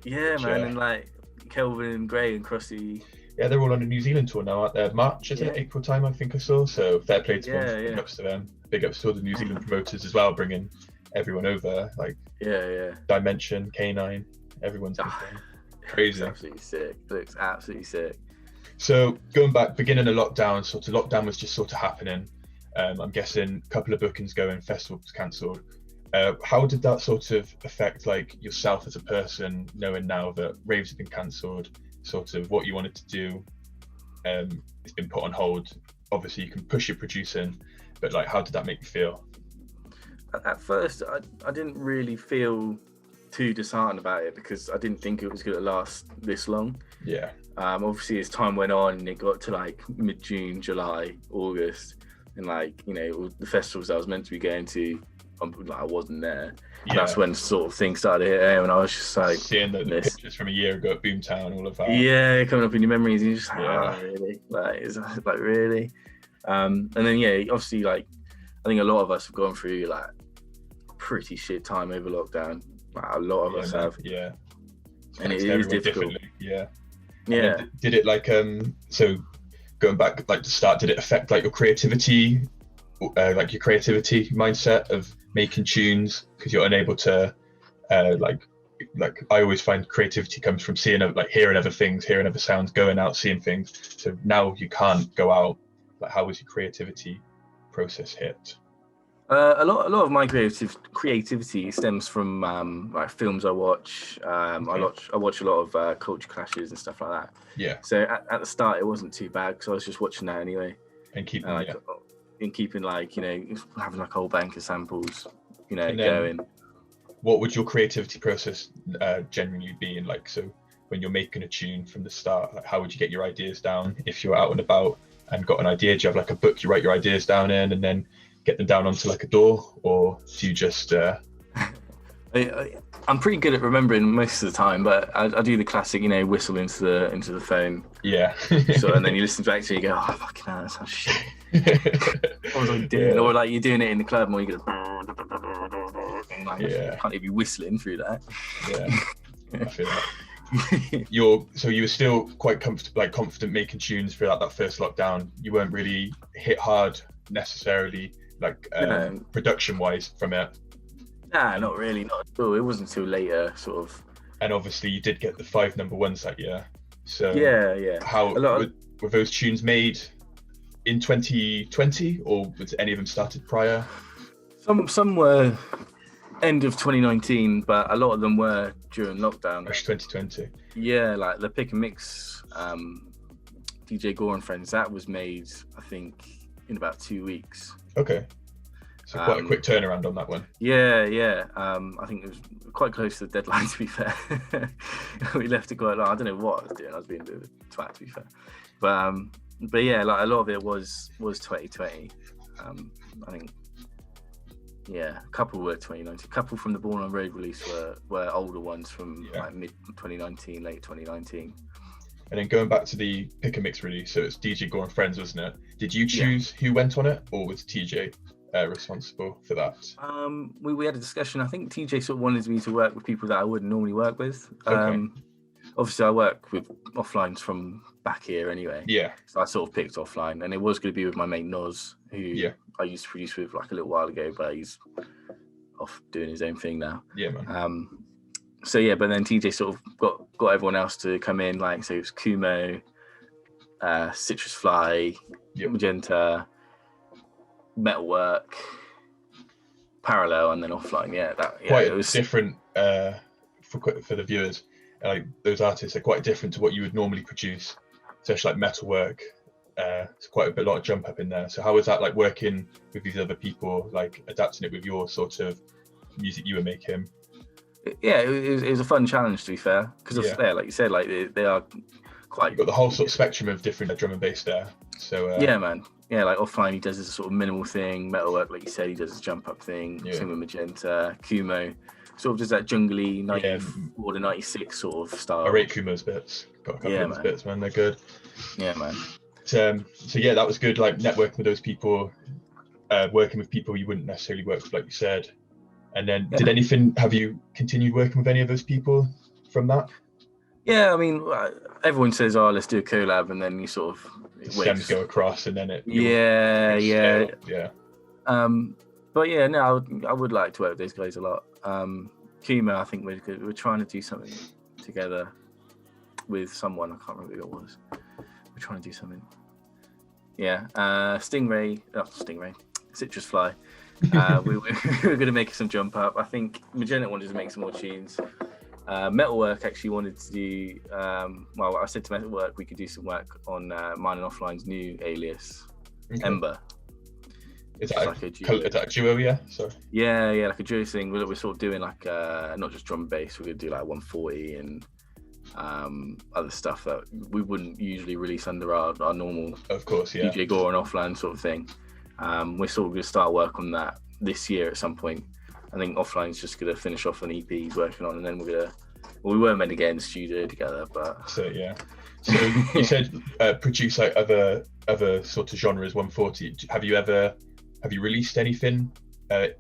Yeah, man, and like Kelvin and Gray and Crossy. Yeah, they're all on a New Zealand tour now, aren't they? March, isn't it? April time, I think I saw. So fair play to them. Big ups to them. Big ups to all the New Zealand promoters as well, bringing everyone over. Like Dimension, K9, everyone's crazy. It's absolutely sick. It looks absolutely sick. So going back, beginning of lockdown, lockdown was just sort of happening. I'm guessing a couple of bookings going, festivals cancelled. How did that sort of affect like yourself as a person, knowing now that raves have been cancelled, sort of what you wanted to do it's been put on hold? Obviously you can push your producing, but like how did that make you feel? At first I didn't really feel too disheartened about it, because I didn't think it was going to last this long. Yeah. Obviously as time went on and it got to like mid-June, July, August, and like the festivals I was meant to be going to, I wasn't there. Yeah. That's when sort of things started to hit home, and I was just like seeing the pictures from a year ago at Boomtown, all of that. Yeah, coming up in your memories, and you're just like, really? Like really? And then obviously like I think a lot of us have gone through like pretty shit time over lockdown. Like, a lot of us have. Yeah. And it is difficult. Yeah. Yeah. Did it like so going back like to start, did it affect like your creativity? Like your creativity mindset of making tunes, because you're unable to like I always find creativity comes from seeing hearing other things, hearing other sounds, going out, seeing things. So now you can't go out. Like, how was your creativity process hit? A lot of my creativity stems from like films I watch. I watch a lot of culture clashes and stuff like that. Yeah. So at the start it wasn't too bad because I was just watching that anyway. And keeping like, you know, having like a whole bank of samples, you know, going. What would your creativity process generally be in, like, so when you're making a tune from the start, like, how would you get your ideas down if you're out and about and got an idea? Do you have like a book you write your ideas down in and then get them down onto like a door, or do you just I'm pretty good at remembering most of the time, but I do the classic, you know, whistle into the phone. Yeah. So and then you listen back to it, you go, oh fucking hell, that sounds shit. What was I doing? Or like you're doing it in the club and you go, and like, you can't even be whistling through that. Yeah. I feel that. You were still quite confident making tunes throughout that first lockdown. You weren't really hit hard necessarily, like production wise from it. Nah, not really, not at all. It wasn't until later, sort of. And obviously you did get the 5 number ones that year. So yeah. How were those tunes made in 2020, or was any of them started prior? Some were end of 2019, but a lot of them were during lockdown. 2020. Yeah, like the pick and mix, DJ Gaw and Friends, that was made, I think, in about 2 weeks. Okay. So quite a quick turnaround on that one. Yeah. I think it was quite close to the deadline, to be fair. We left it quite long. I don't know what I was doing. I was being a bit of a twat, to be fair. But yeah, like a lot of it was 2020. I think, yeah, a couple were 2019. A couple from the Born on Road release were older ones from like mid 2019, late 2019. And then going back to the pick and mix release, so it's DJ Gaw and Friends, wasn't it? Did you choose who went on it, or was TJ responsible for that? We had a discussion. I think TJ sort of wanted me to work with people that I wouldn't normally work with. Okay. Obviously I work with offlines from back here anyway. Yeah. So I sort of picked offline, and it was going to be with my mate Noz, who I used to produce with like a little while ago, but he's off doing his own thing now. Yeah, man. So yeah, but then TJ sort of got everyone else to come in, like, so it was Kumo, Citrus Fly, Magenta, Metalwork, Parallel, and then offline. It was different for the viewers. Like those artists are quite different to what you would normally produce, especially like Metalwork. It's quite a lot of jump up in there. So how was that like working with these other people, like adapting it with your sort of music you were making? Yeah, it was a fun challenge, to be fair, because like you said, like they are quite. You've got the whole sort of spectrum of different drum and bass there. So yeah, man. Yeah, like offline he does this sort of minimal thing. Metalwork, like you said, he does this jump up thing. Same with Magenta. Kumo sort of does that jungly 94 to 96 sort of style. I rate Kumo's bits. Got a couple of his bits, man. They're good. Yeah, man. So yeah, that was good. Like networking with those people, working with people you wouldn't necessarily work with, like you said. And then, have you continued working with any of those people from that? Yeah, I mean, everyone says, "Oh, let's do a collab," and then you sort of stems go across, and then it. Yeah. But yeah, no, I would like to work with those guys a lot. Kima, I think we're trying to do something together with someone. I can't remember who it was. We're trying to do something. Yeah, Citrus Fly. we were going to make some jump up. I think Magenta wanted to make some more tunes. Metalwork actually wanted to do, well, I said to Metalwork we could do some work on mine and Offline's new alias, Ember. Is that a duo? Yeah, sorry. Yeah, like a duo thing. We're sort of doing like not just drum and bass. We're going to do like 140 and other stuff that we wouldn't usually release under our normal, of course, DJ Gaw and Offline sort of thing. We're sort of going to start work on that this year at some point. I think Offline's just going to finish off an EP he's working on, and then we weren't meant to get in the studio together, but... So you said produce like other sort of genres, 140. Have you released anything at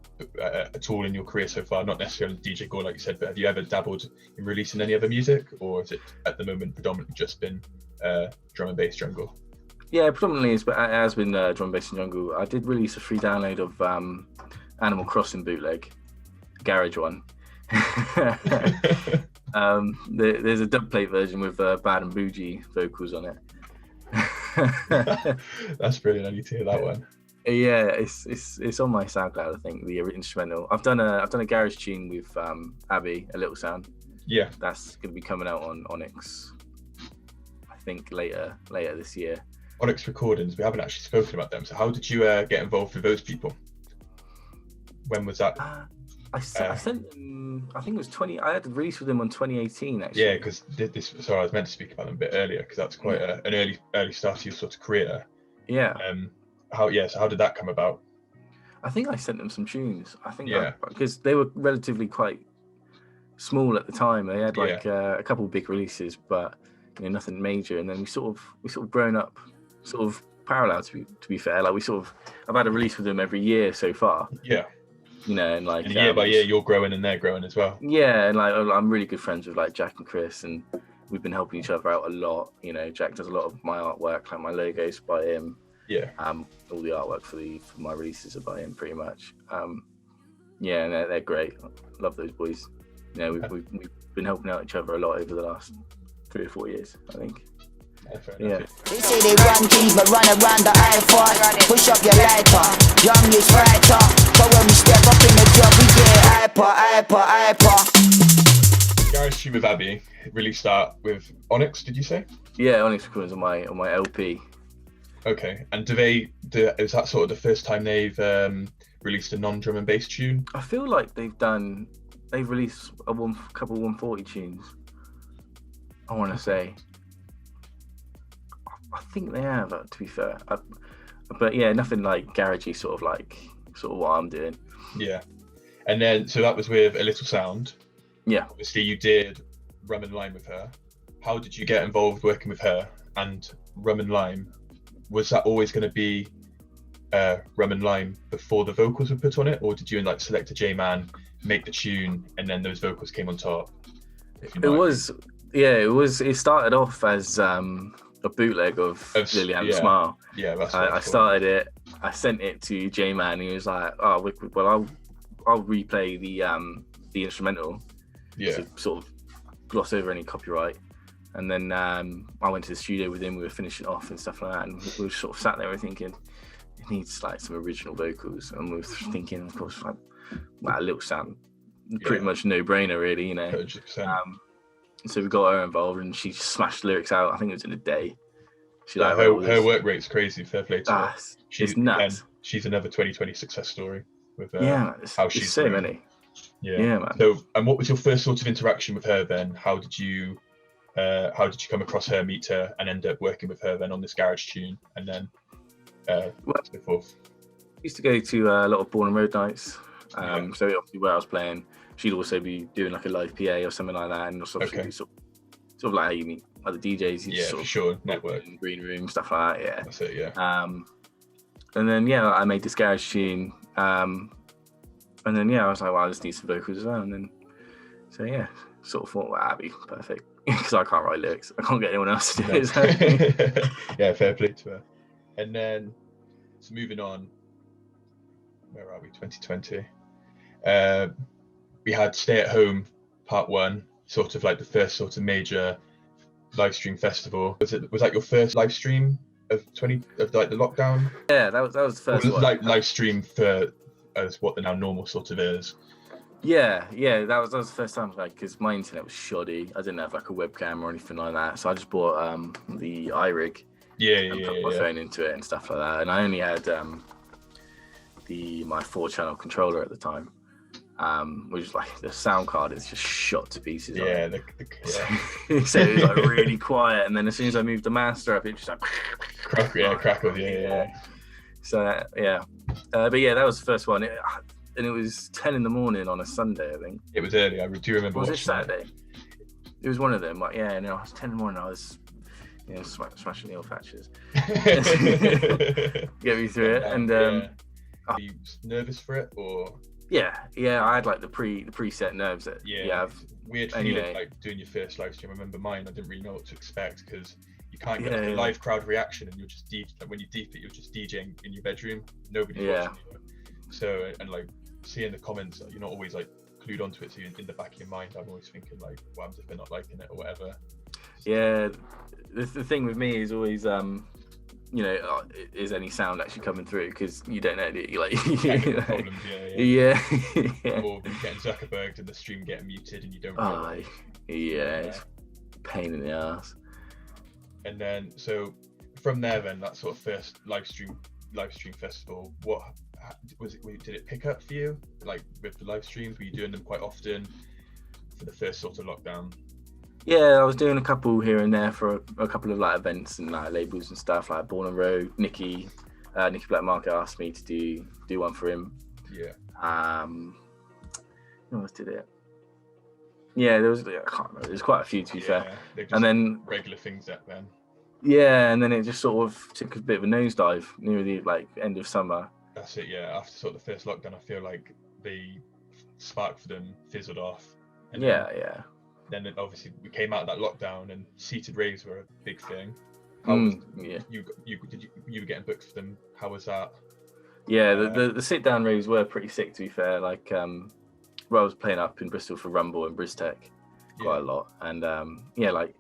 all in your career so far? Not necessarily DJ Gaw, like you said, but have you ever dabbled in releasing any other music, or is it at the moment predominantly just been drum and bass jungle? Yeah, predominantly it has been drum, bass and jungle. I did release a free download of Animal Crossing Bootleg, garage one. There's a dubplate version with Bad and Bougie vocals on it. That's brilliant. I need to hear that one. Yeah, it's on my SoundCloud. I think the instrumental. I've done a garage tune with Abby, a little sound. Yeah, that's gonna be coming out on Onyx. I think later this year. Onyx Recordings. We haven't actually spoken about them. So how did you get involved with those people? When was that? I sent them. I think it was 20. I had a release with them on 2018. Actually. Yeah, because Sorry, I was meant to speak about them a bit earlier because that's quite an early start to your sort of career. Yeah. So how did that come about? I think I sent them some tunes. I think because they were relatively quite small at the time. They had a couple of big releases, but nothing major. And then we sort of grown up, sort of parallel to be fair. Like I've had a release with them every year so far. Yeah. And year by year you're growing and they're growing as well. Yeah, and I'm really good friends with Jack and Chris, and we've been helping each other out a lot. Jack does a lot of my artwork, like my logos by him. Yeah. All the artwork for my releases are by him pretty much. Yeah, and they're great. Love those boys. We've been helping out each other a lot over the last 3 or 4 years, I think. Yeah. They say they run things but run around the iPhone. Push up your lighter, young is brighter. But when we step up in the job we get hyper. Garage tune with Abby, released that with Onyx, did you say? Yeah, Onyx Recordings on my LP. Okay, and is that sort of the first time they've released a non-drum and bass tune? I feel like they've released a couple 140 tunes, I want to say. I think they have, to be fair. But yeah, nothing like garagey, sort of what I'm doing. Yeah. And then, so that was with A Little Sound. Yeah. Obviously, you did Rum and Lime with her. How did you get involved working with her? And Rum and Lime, was that always going to be Rum and Lime before the vocals were put on it? Or did you and select a J-Man, make the tune, and then those vocals came on top? It started off as a bootleg of Lily Smile. Yeah, that's I started it. I sent it to J-Man. He was like, "Oh, well, I'll replay the instrumental to sort of gloss over any copyright." And then I went to the studio with him. We were finishing off and stuff like that, and we were sort of sat there thinking, it needs some original vocals. And we were thinking, of course, a little sound, pretty much no brainer, really, 100%. So we got her involved, and she smashed lyrics out. I think it was in a day. Her work rate's crazy. Fair play to her. She's nuts. She's another 2020 success story with how she's so grown. Many. Yeah, man. So, and what was your first sort of interaction with her then? How did you come across her, meet her, and end up working with her then on this garage tune, and then so forth? I used to go to a lot of Born and Road nights. So obviously where I was playing, she'd also be doing a live PA or something like that, and also sort of like how you meet other DJs. Yeah, for sure. Network, green room, stuff like that. Yeah, that's it. Yeah. And then I made this garage tune, and then I was like, well, I just need some vocals as well, and then sort of thought, well, that'd be perfect because I can't write lyrics. I can't get anyone else to do it. So. Yeah, fair play to her. And then, so moving on, where are we? 2020. We had Stay at Home Part 1, sort of like the first sort of major live stream festival. Was that your first live stream of the lockdown? Yeah, that was the first one. Like live stream as what the now normal sort of is. Yeah, that was the first time, because my internet was shoddy. I didn't have a webcam or anything like that, so I just bought the iRig. And put my phone into it and stuff like that. And I only had my 4-channel controller at the time, which is the sound card is just shot to pieces. So it was really quiet, and then as soon as I moved the master up, it just crackled. So but that was the first one. And it was 10 in the morning on a Sunday, I think. It was early. I do remember. Was it Saturday? It was one of them. It was 10 in the morning. I was, smashing the old patches. Get me through it. And are you nervous for it, or? Yeah. I had the preset nerves that you have. Weird feeling doing your first live stream. I remember mine. I didn't really know what to expect because you can't get a live crowd reaction, and you're just when you deep it, you're just DJing in your bedroom. Nobody's watching you. So and seeing the comments, you're not always clued onto it. So in the back of your mind, I'm always thinking what happens if they're not liking it or whatever. Yeah, the thing with me is always you know, is any sound actually coming through? Because you don't know, do you? Like, problems, yeah. Or getting Zuckerberged and the stream getting muted and you don't realize. It's a pain in the ass. And then, so from there, then that sort of first live stream festival, what was it? Did it pick up for you? Like with the live streams, were you doing them quite often for the first sort of lockdown? Yeah, I was doing a couple here and there for a couple of like events and like labels and stuff, like Born on Road. Nicky Black Market asked me to do one for him. Yeah. Who else did it? Yeah, I can't remember. There's quite a few, to be fair. And then regular things up then. Yeah, and then it just sort of took a bit of a nosedive near the like end of summer. That's it. Yeah, after sort of the first lockdown, I feel like the spark for them fizzled off. And Then obviously we came out of that lockdown and seated raves were a big thing. How was you were getting booked for them? How was that? Yeah, the sit down raves were pretty sick, to be fair. Like, well, I was playing up in Bristol for Rumble and Bristec quite a lot, and like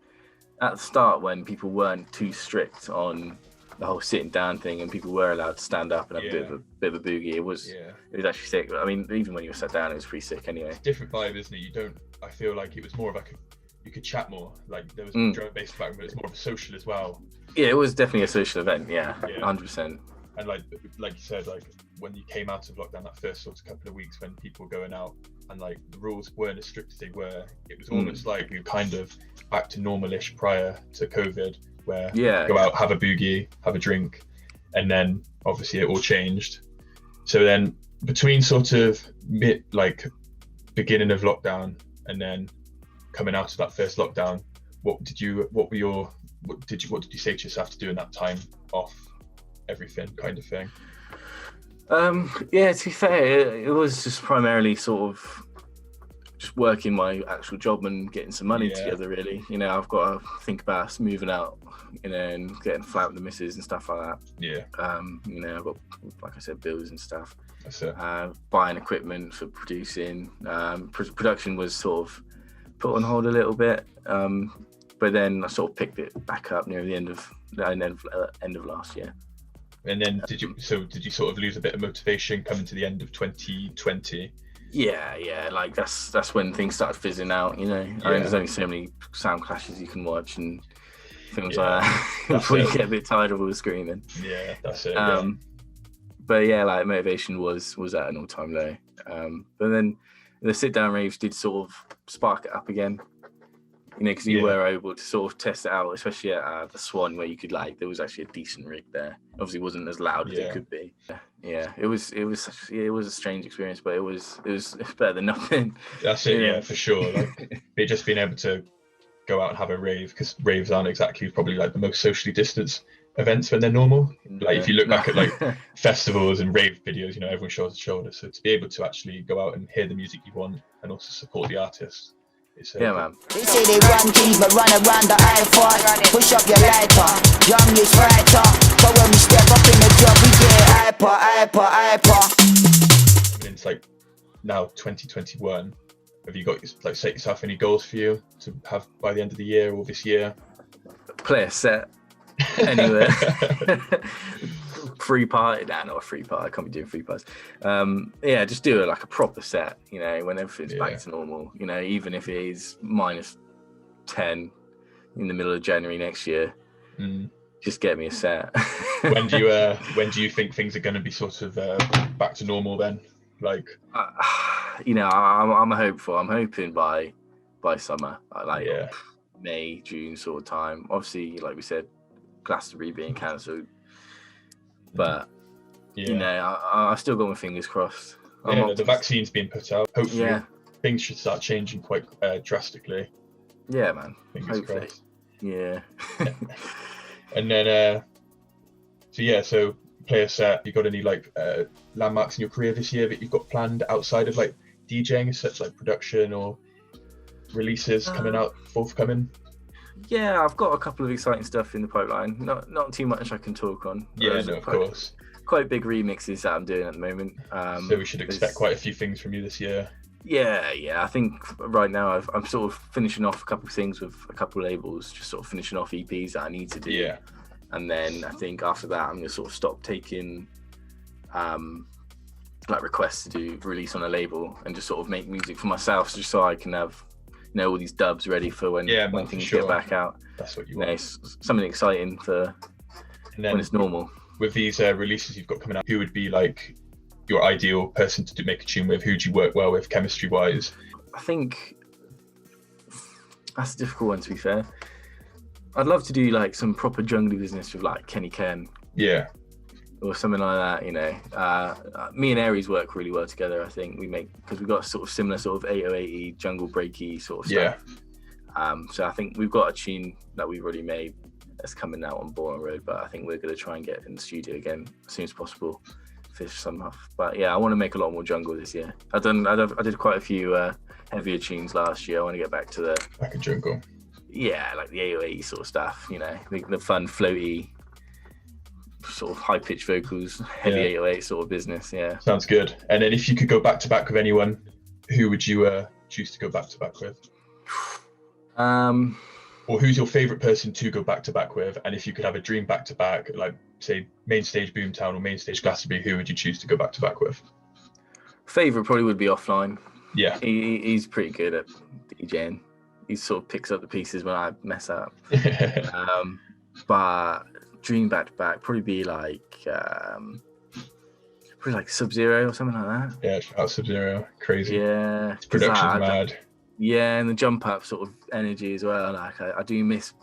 at the start when people weren't too strict on the whole sitting down thing and people were allowed to stand up and have a bit of a boogie, it was actually sick. I mean, even when you were sat down, it was pretty sick anyway. It's a different vibe, isn't it? I feel like it was more of like you could chat more. Like there was drum and bass back, but it's more of a social as well. Yeah, it was definitely a social event. Yeah. 100%. And like you said, like when you came out of lockdown, that first sort of couple of weeks when people were going out and like the rules weren't as strict as they were, it was almost like we were kind of back to normal-ish prior to COVID, where go out, have a boogie, have a drink, and then obviously it all changed. So then between sort of beginning of lockdown and then coming out of that first lockdown, what did you say to yourself to do in that time off everything kind of thing? To be fair, it was just primarily sort of just working my actual job and getting some money together, really. You know, I've got to think about moving out, you know, and getting flat with the missus and stuff like that. You know, I've got, like I said, bills and stuff. That's it. Buying equipment for producing. Production was sort of put on hold a little bit, but then I sort of picked it back up near the end of last year. And then did you sort of lose a bit of motivation coming to the end of 2020? Yeah, like that's when things started fizzing out, you know. I mean, there's only so many sound clashes you can watch and things like that before you get a bit tired of all the screaming. Yeah, that's it. But yeah, like motivation was at an all-time low. But then the sit-down raves did sort of spark it up again, you know, because you were able to sort of test it out, especially at the Swan, where you could there was actually a decent rig there. Obviously, it wasn't as loud as it could be. Yeah, it was a strange experience, but it was better than nothing. That's it, yeah, for sure. Like, just being able to go out and have a rave, because raves aren't exactly probably like the most socially distanced events when they're normal. Like if you look back at like festivals and rave videos, you know, everyone shoulder to shoulder. So to be able to actually go out and hear the music you want and also support the artists. Man. They say they run things but run around the I-4. Push up your lighter, young is brighter. But when we step up in the job, we get hyper. And it's like now 2021. Have you got like set yourself any goals for you to have by the end of the year or this year? Play a set anywhere. Free party? Nah, not a free party. I can't be doing free parties. Just do like a proper set, you know, when everything's back to normal, you know, even if it is -10 in the middle of January next year. Just get me a set. when do you think things are going to be sort of back to normal then? Like, you know, I'm hopeful. I'm hoping by summer, May, June sort of time. Obviously, like we said, Glastonbury being cancelled. But you know, I still got my fingers crossed. The vaccine's been put out. Hopefully, things should start changing quite drastically. Yeah, man. Fingers crossed. Yeah. And then, so play a set. You got any like landmarks in your career this year that you've got planned outside of like DJing, such like production or releases coming out forthcoming? Yeah, I've got a couple of exciting stuff in the pipeline. Not too much I can talk on. Yeah, no, of course. Quite big remixes that I'm doing at the moment. So we should expect quite a few things from you this year. Yeah. I think right now I'm sort of finishing off a couple of things with a couple of labels, just sort of finishing off EPs that I need to do. Yeah. And then I think after that, I'm gonna sort of stop taking like requests to do release on a label and just sort of make music for myself, just so I can have, you know, all these dubs ready for when things get back out. That's what you want. Something exciting for when it's normal. With these releases you've got coming out, who would be like your ideal person to make a tune with? Who do you work well with chemistry wise? I think that's a difficult one, to be fair. I'd love to do like some proper jungly business with like Kenny Ken. Yeah. Or something like that, you know. Me and Aries work really well together, I think. Because we've got sort of similar sort of 808y, jungle breaky sort of stuff. Yeah. So I think we've got a tune that we've already made that's coming out on Boring Road, but I think we're going to try and get in the studio again as soon as possible, fish some off. But yeah, I want to make a lot more jungle this year. I did quite a few heavier tunes last year. I want to get back to back in jungle. Yeah, like the 808y sort of stuff, you know, the fun, floaty, sort of high-pitched vocals, heavy 808 sort of business. Yeah, sounds good. And then if you could go back to back with anyone, who would you choose to go back to back with? Or who's your favorite person to go back to back with? And if you could have a dream back to back, like say main stage Boomtown or main stage Glastonbury, who would you choose to go back to back with? Favorite probably would be Offline. Yeah, he's pretty good at DJing. He sort of picks up the pieces when I mess up. But dream back to back probably be like Sub-Zero or something like that. Yeah, shout out Sub-Zero, crazy. Yeah, his production's mad. Yeah, and the jump up sort of energy as well. Like I do miss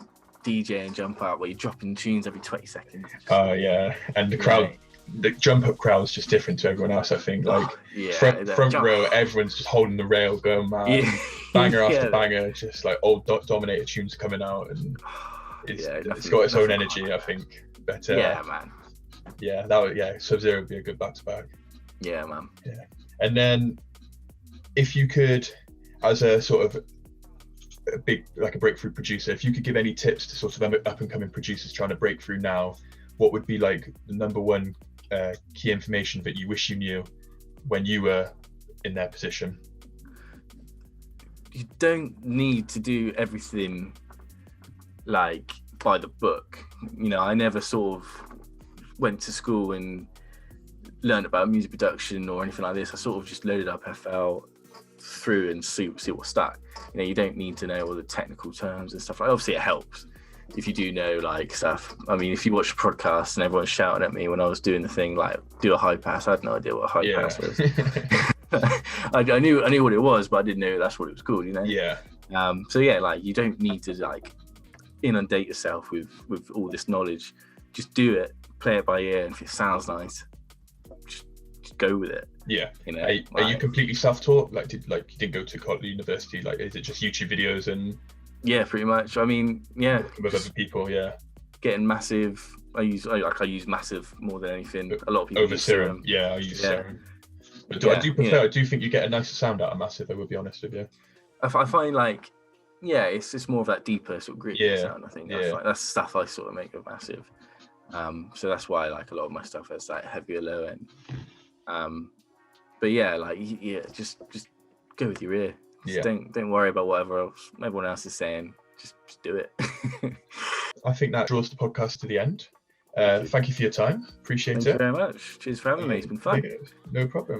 DJing jump up where you're dropping tunes every 20 seconds. Oh yeah, and the crowd, the jump up crowd's just different to everyone else. I think like front row, everyone's just holding the rail, going mad, banger after banger, just like old Dominator tunes coming out, and it's got its own energy. I think. But yeah, man. Yeah, Sub-Zero would be a good back to back. Yeah, man. Yeah, and then if you could, as a sort of a big, like a breakthrough producer, if you could give any tips to sort of up and coming producers trying to break through now, what would be like the number one key information that you wish you knew when you were in their position? You don't need to do everything like by the book. You know, I never sort of went to school and learned about music production or anything like this. I sort of just loaded up FL through and see what stuck. You know, you don't need to know all the technical terms and stuff. Like, obviously it helps if you do know like stuff. I mean, if you watch the podcast and everyone's shouting at me when I was doing the thing like do a high pass, I had no idea what a high pass was. I knew what it was, but I didn't know that's what it was called, you know. So yeah, like you don't need to like inundate yourself with all this knowledge. Just do it, play it by ear, and if it sounds nice, just go with it. Yeah. You know, are you completely self-taught? Like, you didn't go to college, university? Like, is it just YouTube videos and? Yeah, pretty much. I mean, yeah. With other people, yeah. Getting massive. I use massive more than anything. A lot of people over use Serum. Yeah, I use Serum. But I do prefer. I do think you get a nicer sound out of Massive. I will be honest with you. I find like, yeah, it's more of that deeper sort of gritty sound. I think that's stuff I sort of make with Massive. So that's why I like a lot of my stuff is like heavier low end. But yeah, like just go with your ear. Just don't worry about whatever everyone else is saying. Just do it. I think that draws the podcast to the end. Thank you for your time. Appreciate it. Thank you very much. Cheers for having me. It's been fun. No problem.